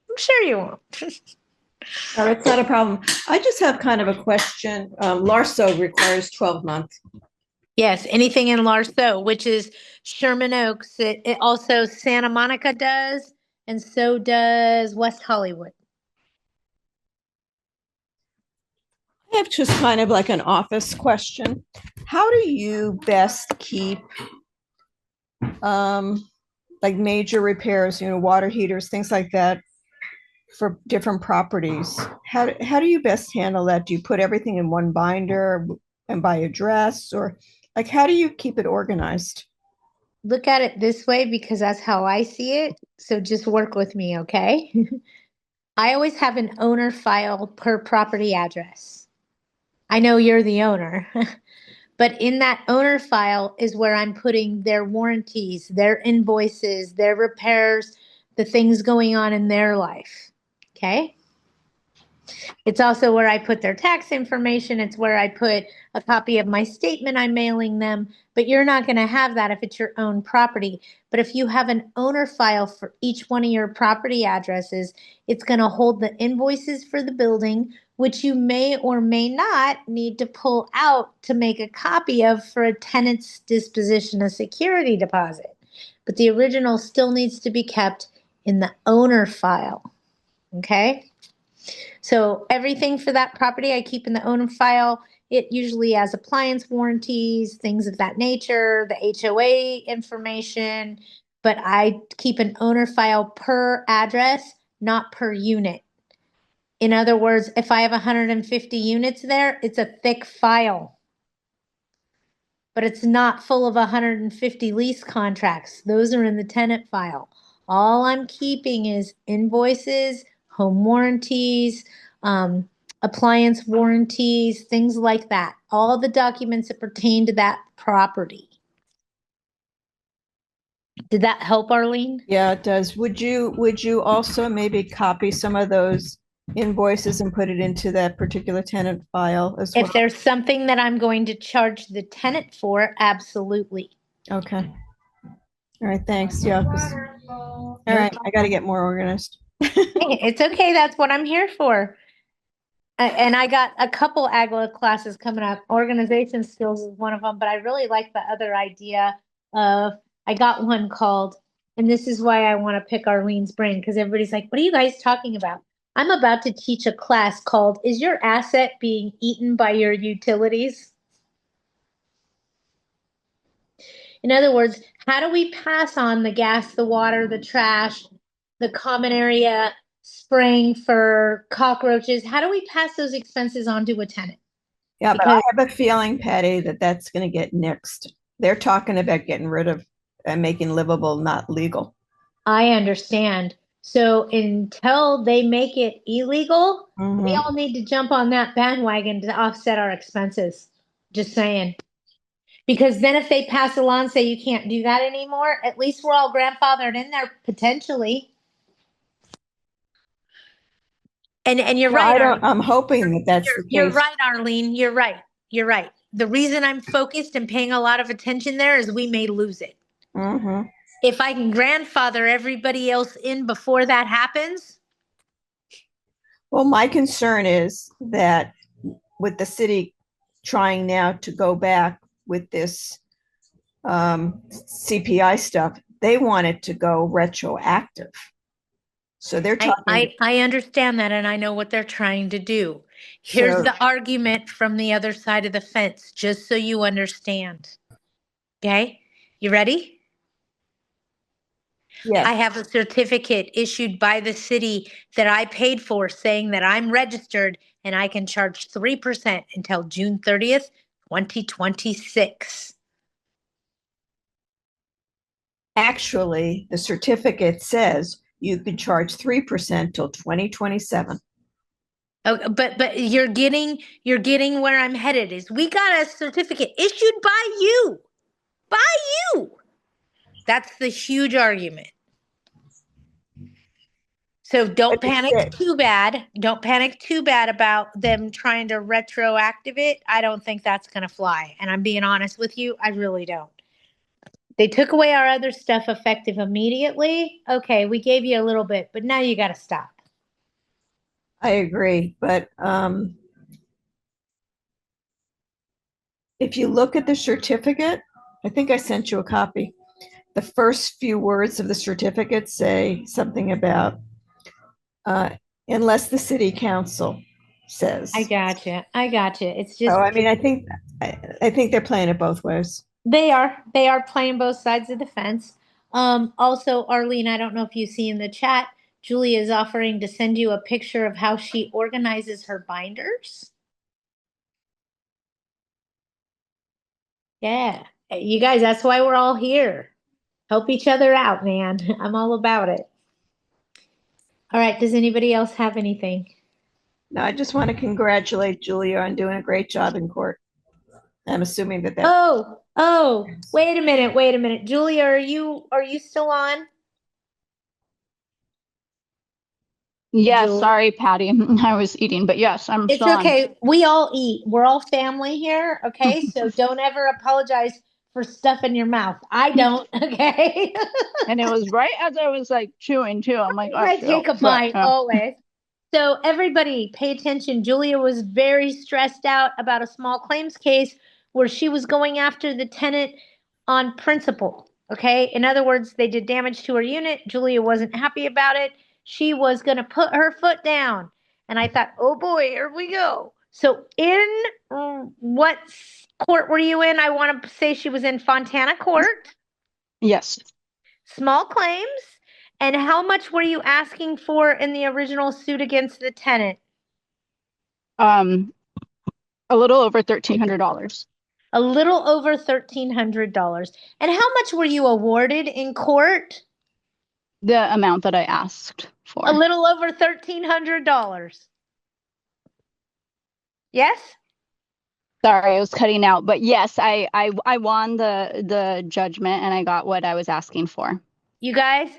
I'm sure you won't. No, it's not a problem. I just have kind of a question. Larso requires 12 months. Yes, anything in Larso, which is Sherman Oaks. It also Santa Monica does, and so does West Hollywood. I have just kind of like an office question. How do you best keep like major repairs, water heaters, things like that for different properties? How do you best handle that? Do you put everything in one binder and by address, or like how do you keep it organized? Look at it this way because that's how I see it. So just work with me, okay? I always have an owner file per property address. I know you're the owner, but in that owner file is where I'm putting their warranties, their invoices, their repairs, the things going on in their life. Okay? It's also where I put their tax information. It's where I put a copy of my statement I'm mailing them. But you're not going to have that if it's your own property. But if you have an owner file for each one of your property addresses, it's going to hold the invoices for the building, which you may or may not need to pull out to make a copy of for a tenant's disposition of security deposit. But the original still needs to be kept in the owner file. Okay? So everything for that property I keep in the owner file. It usually has appliance warranties, things of that nature, the HOA information, but I keep an owner file per address, not per unit. In other words, if I have 150 units there, it's a thick file, but it's not full of 150 lease contracts. Those are in the tenant file. All I'm keeping is invoices, home warranties, appliance warranties, things like that. All the documents that pertain to that property. Did that help, Arlene? Yeah, it does. Would you also maybe copy some of those invoices and put it into that particular tenant file as well? If there's something that I'm going to charge the tenant for, absolutely. Okay. All right, thanks. Yeah. All right, I got to get more organized. It's okay. That's what I'm here for. And I got a couple AAGLA classes coming up. Organization skills is one of them, but I really like the other idea of, I got one called, and this is why I want to pick Arlene's brain, because everybody's like, what are you guys talking about? I'm about to teach a class called, Is Your Asset Being Eaten by Your Utilities? In other words, how do we pass on the gas, the water, the trash, the common area spraying for cockroaches? How do we pass those expenses on to a tenant? Yeah, but Because I have a feeling, Patty, that that's going to get nixed. They're talking about getting rid of and making livable, not legal. I understand. So until they make it illegal, we Mhm. all need to jump on that bandwagon to offset our expenses. Just saying. Because then if they pass a law and say you can't do that anymore, at least we're all grandfathered in there potentially. And you're Well, right, I don't. Arlene. I'm hoping that that's the You're case. right, Arlene. You're right. You're right. The reason I'm focused and paying a lot of attention there is we may lose it. Mhm. If I can grandfather everybody else in before that happens, Well, my concern is that with the city trying now to go back with this CPI stuff, they want it to go retroactive. So they're talking. I understand that and I know what they're trying to do. Here's So the argument from the other side of the fence, just so you understand. Okay? You ready? I yes, have a certificate issued by the city that I paid for saying that I'm registered and I can charge 3% until June 30th, 2026. actually, the certificate says you could charge 3% till 2027. Oh, but you're getting where I'm headed is we got a certificate issued by you. By you. That's the huge argument. So don't panic too bad. Don't panic too bad about them trying to retroactive it. I don't think that's going to fly. And I'm being honest with you, I really don't. They took away our other stuff effective immediately. Okay, we gave you a little bit, but now you got to stop. I agree, but if you look at the certificate, I think I sent you a copy. The first few words of the certificate say something about unless the city council says. I gotcha. It's just So I mean, I think they're playing it both ways. they are playing both sides of the fence. Also, Arlene, I don't know if you see in the chat, Julie is offering to send you a picture of how she organizes her binders. Yeah, you guys, that's why we're all here. Help each other out, man. I'm all about it. All right, does anybody else have anything? No, I just want to congratulate Julia on doing a great job in court. I'm assuming that Wait a minute. Julia, are you still on? Yes, Julia? sorry, Patty. I was eating, but yes, I'm It's still on. okay. We all eat. We're all family here, okay? So don't ever apologize for stuff in your mouth. I don't, okay? And it was right as I was like chewing too. I'm like, oh I shoot. take a But bite always. So everybody pay attention. Julia was very stressed out about a small claims case where she was going after the tenant on principle. Okay. In other words, they did damage to her unit. Julia wasn't happy about it. She was going to put her foot down. And I thought, oh boy, here we go. So in what court were you in? I want to say she was in Fontana Court, yes, small claims. And how much were you asking for in the original suit against the tenant? um, a little over $1,300. A little over $1,300. And how much were you awarded in court? The amount that I asked A for. little over $1,300. Yes? Sorry, I was cutting out, but yes, I won the judgment and I got what I was asking for. You guys,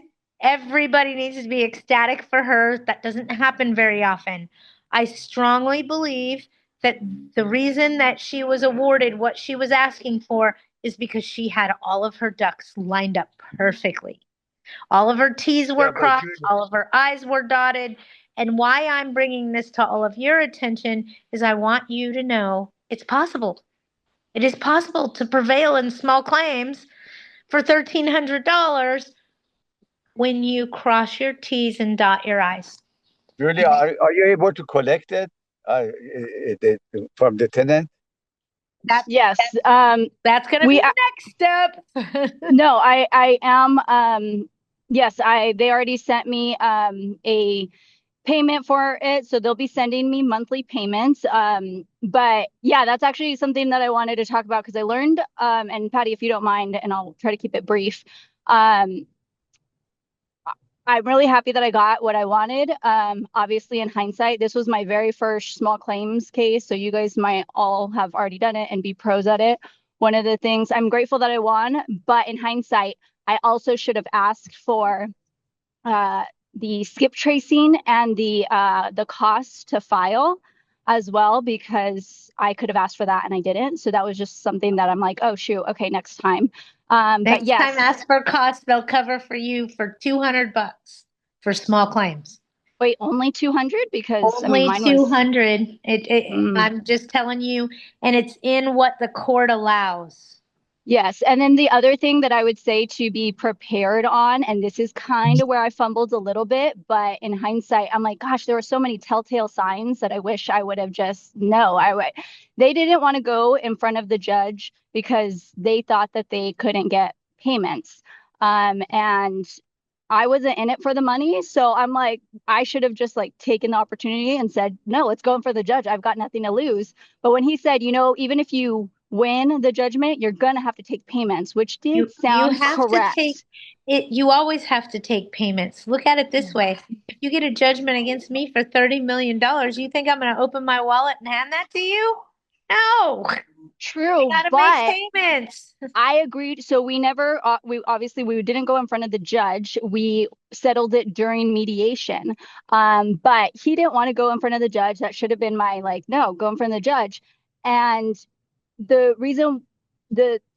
everybody needs to be ecstatic for her. That doesn't happen very often. I strongly believe that the reason that she was awarded what she was asking for is because she had all of her ducks lined up perfectly. All of her T's were Yeah, but crossed, all of her I's were dotted. And why I'm bringing this to all of your attention is I want you to know it's possible. It is possible to prevail in small claims for $1,300 when you cross your T's and dot your I's. Julia, are you able to collect it from the tenant? Yes, That's going to we be the next step. no, I am yes, they already sent me a payment for it, so they'll be sending me monthly payments. But yeah, that's actually something that I wanted to talk about because I learned and Patty, if you don't mind, and I'll try to keep it brief. I'm really happy that I got what I wanted. Obviously, in hindsight, this was my very first small claims case, so you guys might all have already done it and be pros at it. One of the things I'm grateful that I won, but in hindsight, I also should have asked for the skip tracing and the cost to file as well, because I could have asked for that and I didn't. So that was just something that I'm like, oh shoot, okay, next time. But Next yes, time, ask for cost. They'll cover for you for $200 for small claims. wait, only 200? Because I mean, Only mine was 200. I'm just telling you, and it's in what the court allows. yes. And then the other thing that I would say to be prepared on, and this is kind of where I fumbled a little bit, but in hindsight, I'm like, gosh, there were so many telltale signs that I wish I would have just, no, they didn't want to go in front of the judge because they thought that they couldn't get payments. And I wasn't in it for the money. So I'm like, I should have just like taken the opportunity and said, no, let's go in for the judge. I've got nothing to lose. But when he said, even if you win the judgment, you're going to have to take payments, which did You sound have correct. to take it. You always have to take payments. Look at it this way. If you get a judgment against me for $30 million, you think I'm going to open my wallet and hand that to you? No, True, you got to but make payments. I agreed. So we never, we didn't go in front of the judge. We settled it during mediation. But he didn't want to go in front of the judge. That should have been my like, no, go in front of the judge. And the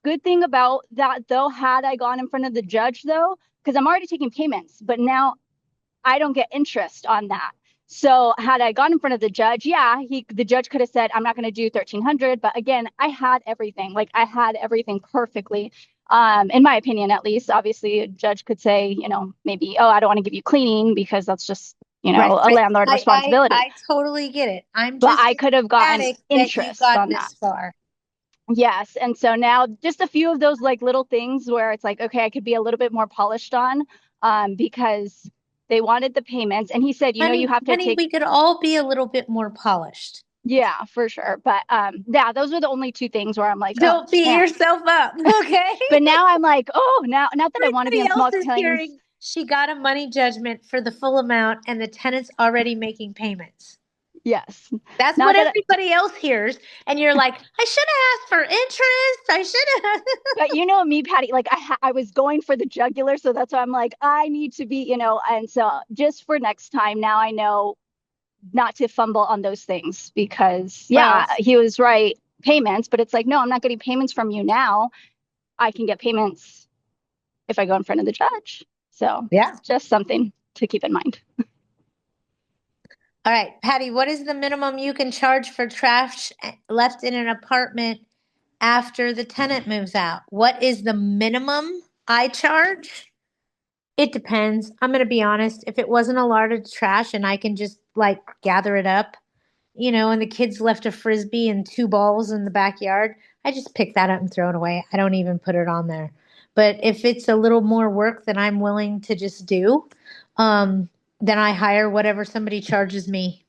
good thing about that though, had I gone in front of the judge though, because I'm already taking payments, but now I don't get interest on that. So had I gone in front of the judge, the judge could have said, I'm not going to do 1,300. But again, I had everything. Like I had everything perfectly. In my opinion, at least. Obviously, a judge could say, maybe, oh, I don't want to give you cleaning because that's just a landlord responsibility. I totally get it. I'm But just I could have gotten ecstatic that you interest got on that. this far. Yes. And so now just a few of those like little things where it's like, okay, I could be a little bit more polished on because they wanted the payments. And he said, Honey, you have to take. we could all be a little bit more polished. Yeah, for sure. But yeah, those were the only two things where I'm like, Don't oh, beat man. yourself up, okay? But now I'm like, oh, now not that I want to be on small Everybody else is claims. hearing she got a money judgment for the full amount and the tenant's already making payments. Yes. That's Not what that everybody else hears. And you're like, I should have asked for interest. I should have. But you know me, Patty, like I was going for the jugular. So that's why I'm like, I need to be, and so just for next time, now I know not to fumble on those things because, yeah, Well, he was right. Payments, but it's like, no, I'm not getting payments from you now. I can get payments if I go in front of the judge. So yeah. just something to keep in mind. All right, Patty, what is the minimum you can charge for trash left in an apartment after the tenant moves out? What is the minimum I charge? It depends. I'm going to be honest. If it wasn't a lot of trash and I can just like gather it up, and the kids left a frisbee and two balls in the backyard, I just pick that up and throw it away. I don't even put it on there. But if it's a little more work than I'm willing to just do, then I hire whatever somebody charges me.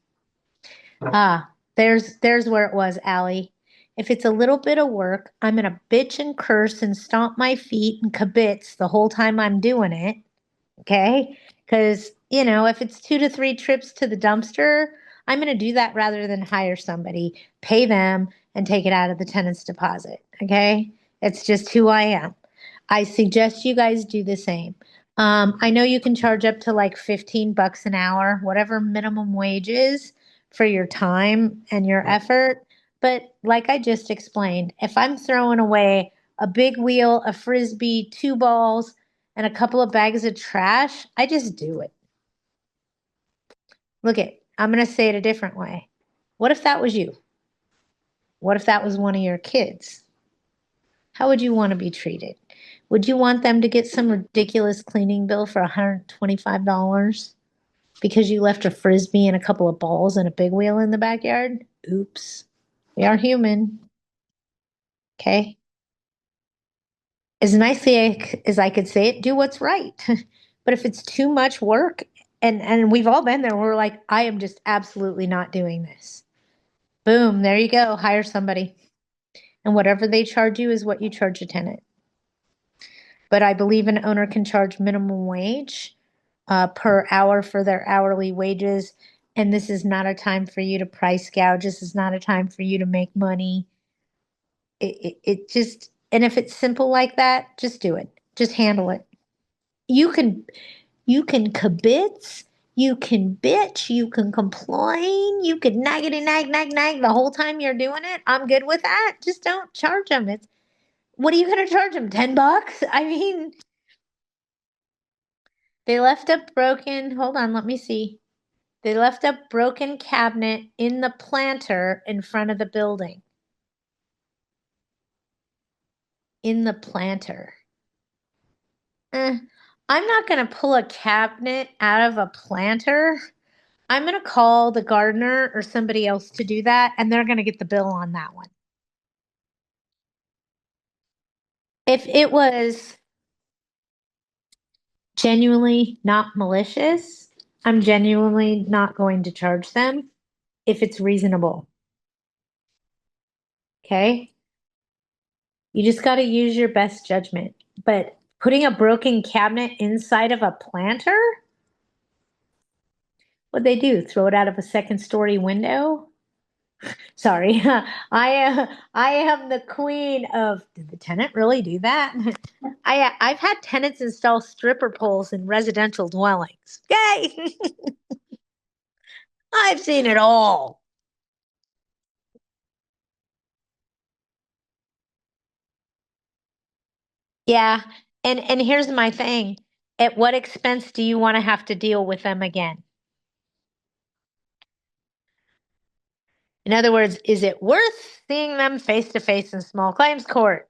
There's where it was, Allie. If it's a little bit of work, I'm gonna bitch and curse and stomp my feet and kibitz the whole time I'm doing it. Okay? Because, if it's 2 to 3 trips to the dumpster, I'm gonna do that rather than hire somebody, pay them, and take it out of the tenant's deposit. Okay? It's just who I am. I suggest you guys do the same. I know you can charge up to like $15 an hour, whatever minimum wage is for your time and your effort. But like I just explained, if I'm throwing away a big wheel, a frisbee, two balls, and a couple of bags of trash, I just do it. I'm going to say it a different way. What if that was you? What if that was one of your kids? How would you want to be treated? Would you want them to get some ridiculous cleaning bill for $125 because you left a frisbee and a couple of balls and a big wheel in the backyard? Oops. We are human. Okay. As nicely as I could say it, do what's right. But if it's too much work, and we've all been there, we're like, I am just absolutely not doing this. Boom, there you go. Hire somebody. And whatever they charge you is what you charge a tenant. But I believe an owner can charge minimum wage per hour for their hourly wages. And this is not a time for you to price gouge. This is not a time for you to make money. It just, and if it's simple like that, just do it. Just handle it. You can kibitz, you can bitch, you can complain, you can naggity nag the whole time you're doing it. I'm good with that. Just don't charge them. What are you going to charge them? $10? I mean, they left a broken, hold on, let me see. They left a broken cabinet in the planter in front of the building. In the planter. I'm not going to pull a cabinet out of a planter. I'm going to call the gardener or somebody else to do that, and they're going to get the bill on that one. If it was genuinely not malicious, I'm genuinely not going to charge them if it's reasonable. Okay? You just got to use your best judgment. But putting a broken cabinet inside of a planter? What'd they do? Throw it out of a second-story window? Sorry, I am the queen of. Did the tenant really do that? I've had tenants install stripper poles in residential dwellings. Yay! I've seen it all. Yeah, and here's my thing. At what expense do you want to have to deal with them again? In other words, is it worth seeing them face to face in small claims court?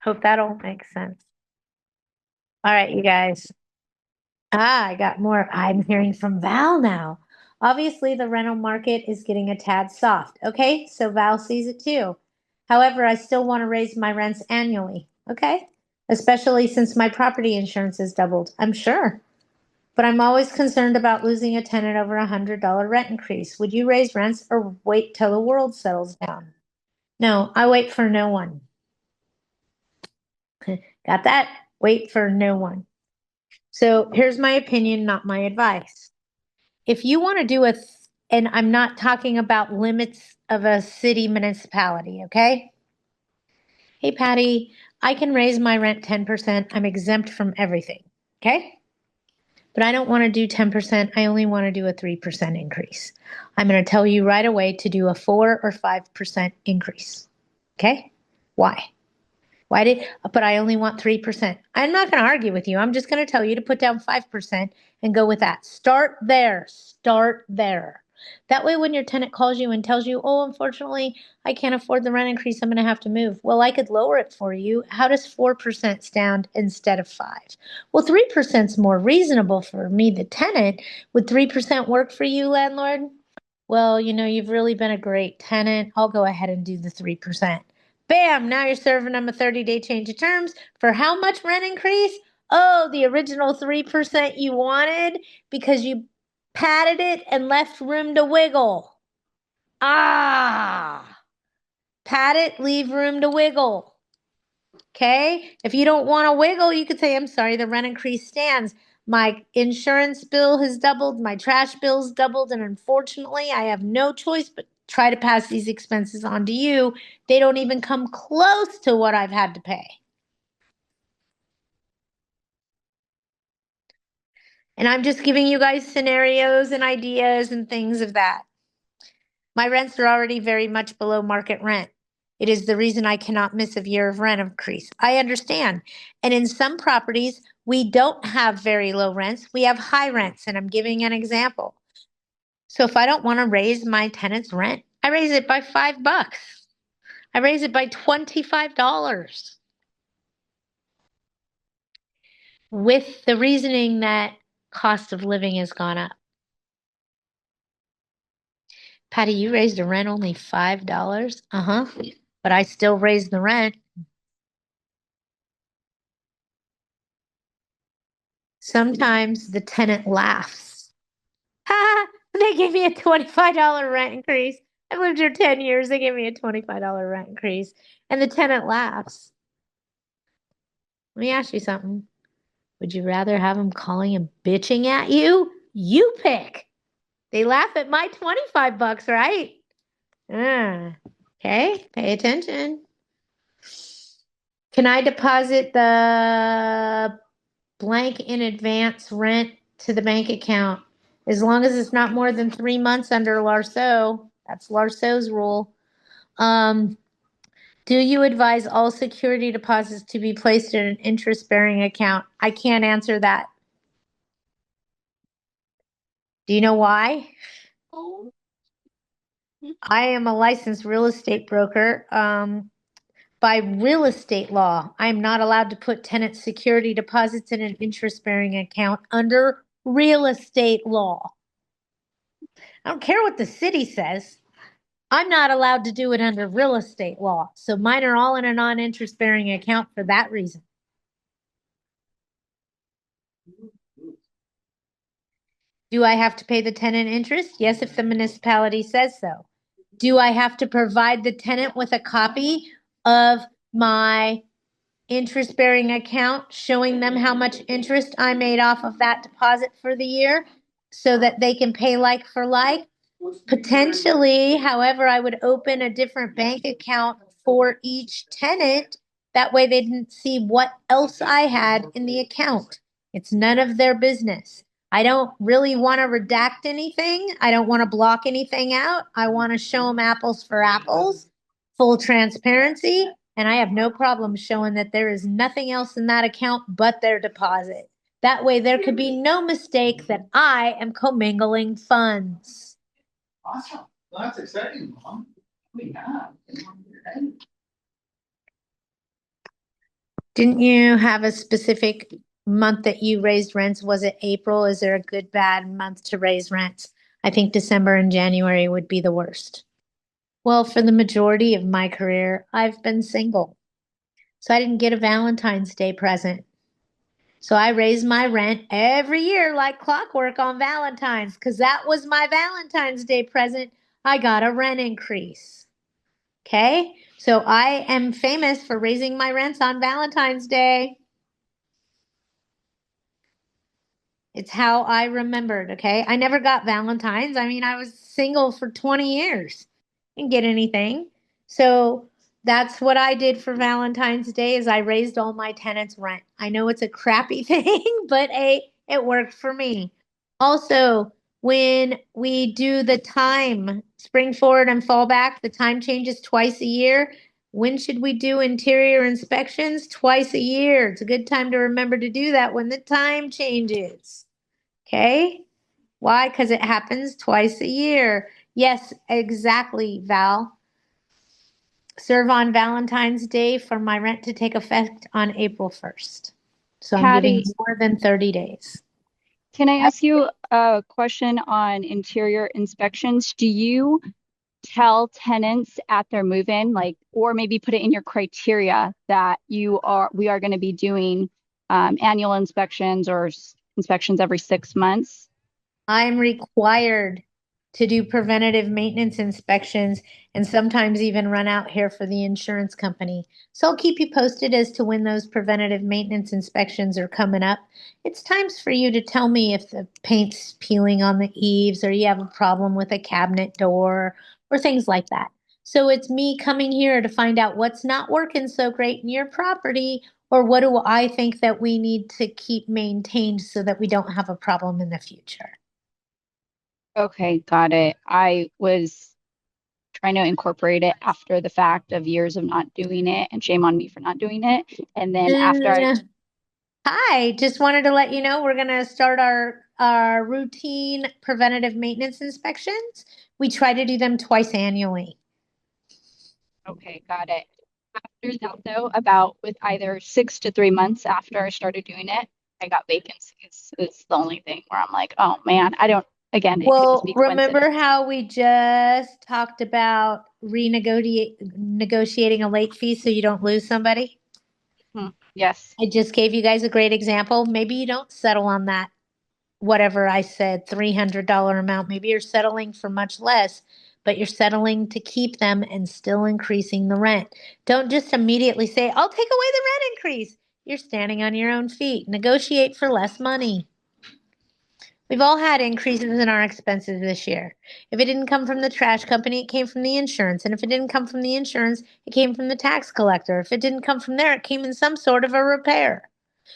Hope that all makes sense. All right, you guys. I got more. I'm hearing from Val now. Obviously, the rental market is getting a tad soft. Okay, so Val sees it too. However, I still want to raise my rents annually. Okay, especially since my property insurance has doubled. I'm sure. But I'm always concerned about losing a tenant over $100 rent increase. Would you raise rents or wait till the world settles down? No, I wait for no one. Got that? Wait for no one. So here's my opinion, not my advice. If you want to do and I'm not talking about limits of a city municipality, okay? Hey, Patty, I can raise my rent 10%. I'm exempt from everything, okay? But I don't want to do 10%. I only want to do a 3% increase. I'm going to tell you right away to do a 4 or 5% increase, okay? Why? But I only want 3%. I'm not going to argue with you. I'm just going to tell you to put down 5% and go with that. Start there. Start there. That way, when your tenant calls you and tells you, oh, unfortunately, I can't afford the rent increase, I'm going to have to move. Well, I could lower it for you. How does 4% sound instead of 5? Well, 3% is more reasonable for me, the tenant. Would 3% work for you, landlord? Well, you've really been a great tenant. I'll go ahead and do the 3%. Bam, now you're serving them a 30-day change of terms for how much rent increase? Oh, the original 3% you wanted because you padded it and left room to wiggle. Ah, pat it, leave room to wiggle. Okay? If you don't want to wiggle, you could say, I'm sorry, the rent increase stands. My insurance bill has doubled, my trash bill's doubled, and unfortunately, I have no choice but try to pass these expenses on to you. They don't even come close to what I've had to pay. And I'm just giving you guys scenarios and ideas and things of that. My rents are already very much below market rent. It is the reason I cannot miss a year of rent increase. I understand. And in some properties, we don't have very low rents. We have high rents. And I'm giving an example. So if I don't want to raise my tenant's rent, I raise it by $5. I raise it by $25 with the reasoning that cost of living has gone up. Patty, you raised the rent only $5? Uh-huh. But I still raised the rent. Sometimes the tenant laughs. Ha! They gave me a $25 rent increase. I lived here 10 years. They gave me a $25 rent increase. And the tenant laughs. Let me ask you something. Would you rather have them calling and bitching at you? You pick. They laugh at my $25, right? Okay, pay attention. Can I deposit the blank in advance rent to the bank account as long as it's not more than 3 months under Larceau? That's Larceau's rule. Do you advise all security deposits to be placed in an interest-bearing account? I can't answer that. Do you know why? I am a licensed real estate broker. By real estate law, I'm not allowed to put tenant security deposits in an interest-bearing account under real estate law. I don't care what the city says. I'm not allowed to do it under real estate law. So mine are all in a non-interest-bearing account for that reason. Do I have to pay the tenant interest? Yes, if the municipality says so. Do I have to provide the tenant with a copy of my interest-bearing account showing them how much interest I made off of that deposit for the year so that they can pay like for like? Potentially, however, I would open a different bank account for each tenant. That way they didn't see what else I had in the account. It's none of their business. I don't really want to redact anything. I don't want to block anything out. I want to show them apples for apples, full transparency. And I have no problem showing that there is nothing else in that account but their deposit. That way there could be no mistake that I am commingling funds. Awesome. Well, that's exciting, Mom. Didn't you have a specific month that you raised rents? Was it April? Is there a good, bad month to raise rents? I think December and January would be the worst. Well, for the majority of my career, I've been single. So I didn't get a Valentine's Day present. So I raised my rent every year like clockwork on Valentine's because that was my Valentine's Day present. I got a rent increase. Okay? So I am famous for raising my rents on Valentine's Day. It's how I remembered, okay? I never got Valentine's. I mean, I was single for 20 years. Didn't get anything. So that's what I did for Valentine's Day is I raised all my tenants' rent. I know it's a crappy thing, but it worked for me. Also, when we do the time, spring forward and fall back, the time changes twice a year. When should we do interior inspections? Twice a year. It's a good time to remember to do that when the time changes. Okay? Why? Because it happens twice a year. Yes, exactly, Val. Serve on Valentine's Day for my rent to take effect on April 1st. So I'm giving Patty, more than 30 days. can I ask you a question on interior inspections? Do you tell tenants at their move-in, like, or maybe put it in your criteria that we are going to be doing annual inspections or inspections every 6 months? I'm required to do preventative maintenance inspections and sometimes even run out here for the insurance company. So I'll keep you posted as to when those preventative maintenance inspections are coming up. It's times for you to tell me if the paint's peeling on the eaves or you have a problem with a cabinet door or things like that. So it's me coming here to find out what's not working so great in your property or what do I think that we need to keep maintained so that we don't have a problem in the future. Okay, got it. I was trying to incorporate it after the fact of years of not doing it, and shame on me for not doing it. And then after I, Hi, just wanted to let you know we're going to start our routine preventative maintenance inspections. We try to do them twice annually. okay, got it. After that, though, about with either 6 to 3 months after I started doing it, I got vacancies. It's the only thing where I'm like, oh man, I don't, again, it could just Well, be remember coincidence. how we just talked about negotiating a late fee so you don't lose somebody? Yes. I just gave you guys a great example. Maybe you don't settle on that, whatever I said, $300 amount. Maybe you're settling for much less, but you're settling to keep them and still increasing the rent. Don't just immediately say, I'll take away the rent increase. You're standing on your own feet. Negotiate for less money. We've all had increases in our expenses this year. If it didn't come from the trash company, it came from the insurance. And if it didn't come from the insurance, it came from the tax collector. If it didn't come from there, it came in some sort of a repair.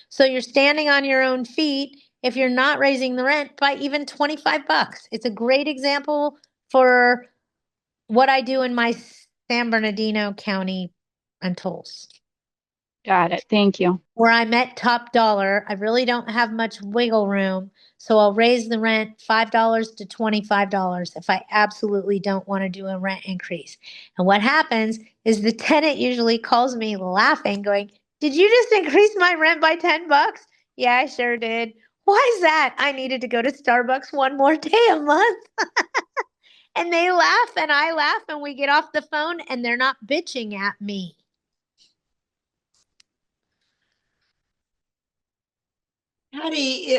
So you're standing on your own feet if you're not raising the rent by even 25 bucks. It's a great example for what I do in my San Bernardino County rentals. Got it. Thank you. Where I'm at top dollar, I really don't have much wiggle room. So I'll raise the rent $5 to $25 if I absolutely don't want to do a rent increase. And what happens is the tenant usually calls me laughing, going, Did you just increase my rent by 10 bucks? Yeah, I sure did. Why is that? I needed to go to Starbucks one more day a month. And they laugh and I laugh and we get off the phone and they're not bitching at me. Patty,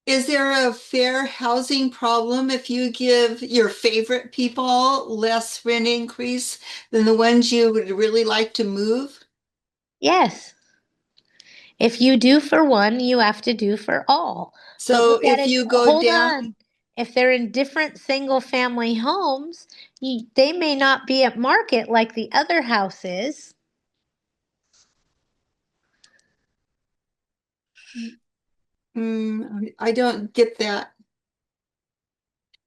is there a fair housing problem if you give your favorite people less rent increase than the ones you would really like to move? Yes. If you do for one, you have to do for all. But So look at if it. you go Hold down, on. If they're in different single family homes, they may not be at market like the other house is. I don't get that.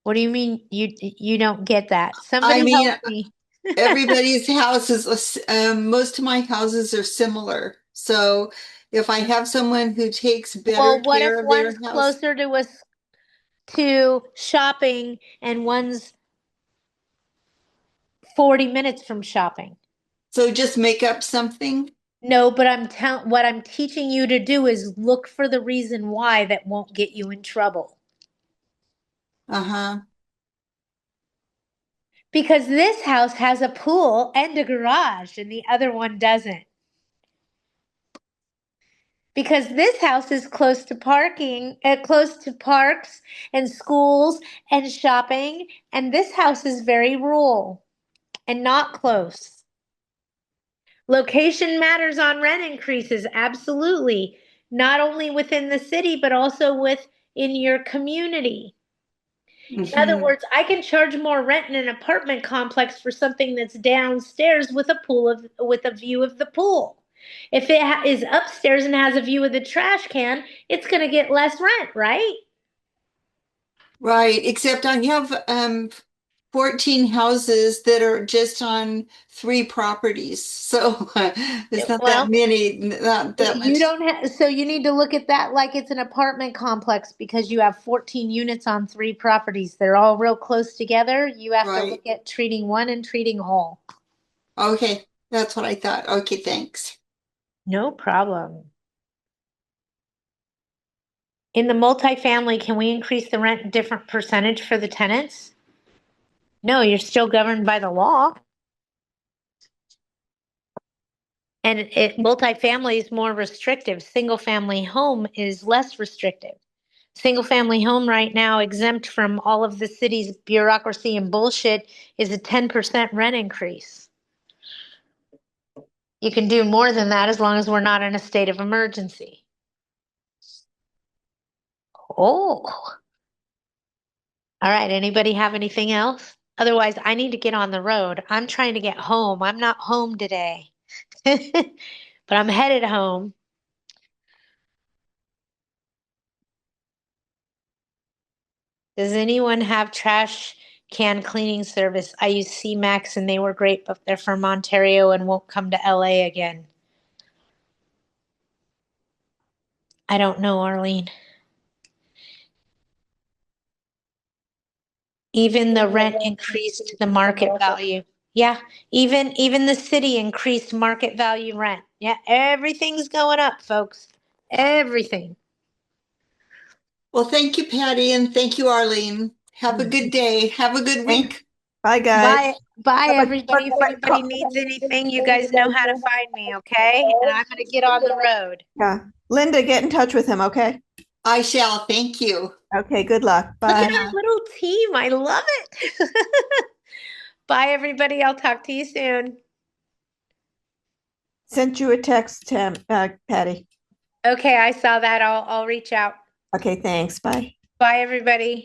What do you mean you don't get that? I Somebody mean, help me. everybody's house is, most of my houses are similar. So if I have someone who takes better Well, what if care of their one's house, closer to us to shopping and one's 40 minutes from shopping? so just make up something. No, but what I'm teaching you to do is look for the reason why that won't get you in trouble. Uh-huh. Because this house has a pool and a garage and the other one doesn't. Because this house is close to close to parks and schools and shopping, and this house is very rural and not close. Location matters on rent increases, absolutely. Not only within the city, but also within your community. In other Mm-hmm. words, I can charge more rent in an apartment complex for something that's downstairs with with a view of the pool. If it is upstairs and has a view of the trash can, it's going to get less rent, right? Right, except I have 14 houses that are just on 3 properties. So it's not that Well, many, not that you much. don't have, so you need to look at that like it's an apartment complex because you have 14 units on 3 properties. They're all real close together. You have to Right. look at treating one and treating all. Okay, that's what I thought. Okay, thanks. No problem. In the multifamily, can we increase the rent a different percentage for the tenants? No, you're still governed by the law. And multifamily is more restrictive. Single family home is less restrictive. Single family home right now, exempt from all of the city's bureaucracy and bullshit, is a 10% rent increase. You can do more than that as long as we're not in a state of emergency. Oh, all right. Anybody have anything else? Otherwise, I need to get on the road. I'm trying to get home. I'm not home today, but I'm headed home. Does anyone have trash can cleaning service? I use C-Max and they were great, but they're from Ontario and won't come to LA again. I don't know, Arlene. Even the rent increased the market value. Yeah, even the city increased market value rent. Yeah, everything's going up, folks. Everything. Well, thank you, Patty, and thank you, Arlene. Have a good day. Have a good Thanks. week. Bye, guys. Bye, Have a everybody. If anybody needs anything, you guys know how to find me, okay? And I'm gonna get on the road. Yeah. Linda, get in touch with him, okay? I shall. Thank you. Okay, good luck. Look Bye. at our little team. I love it. Bye, everybody. I'll talk to you soon. Sent you a text, Patty. Okay, I saw that. I'll reach out. Okay, thanks. Bye. Bye, everybody.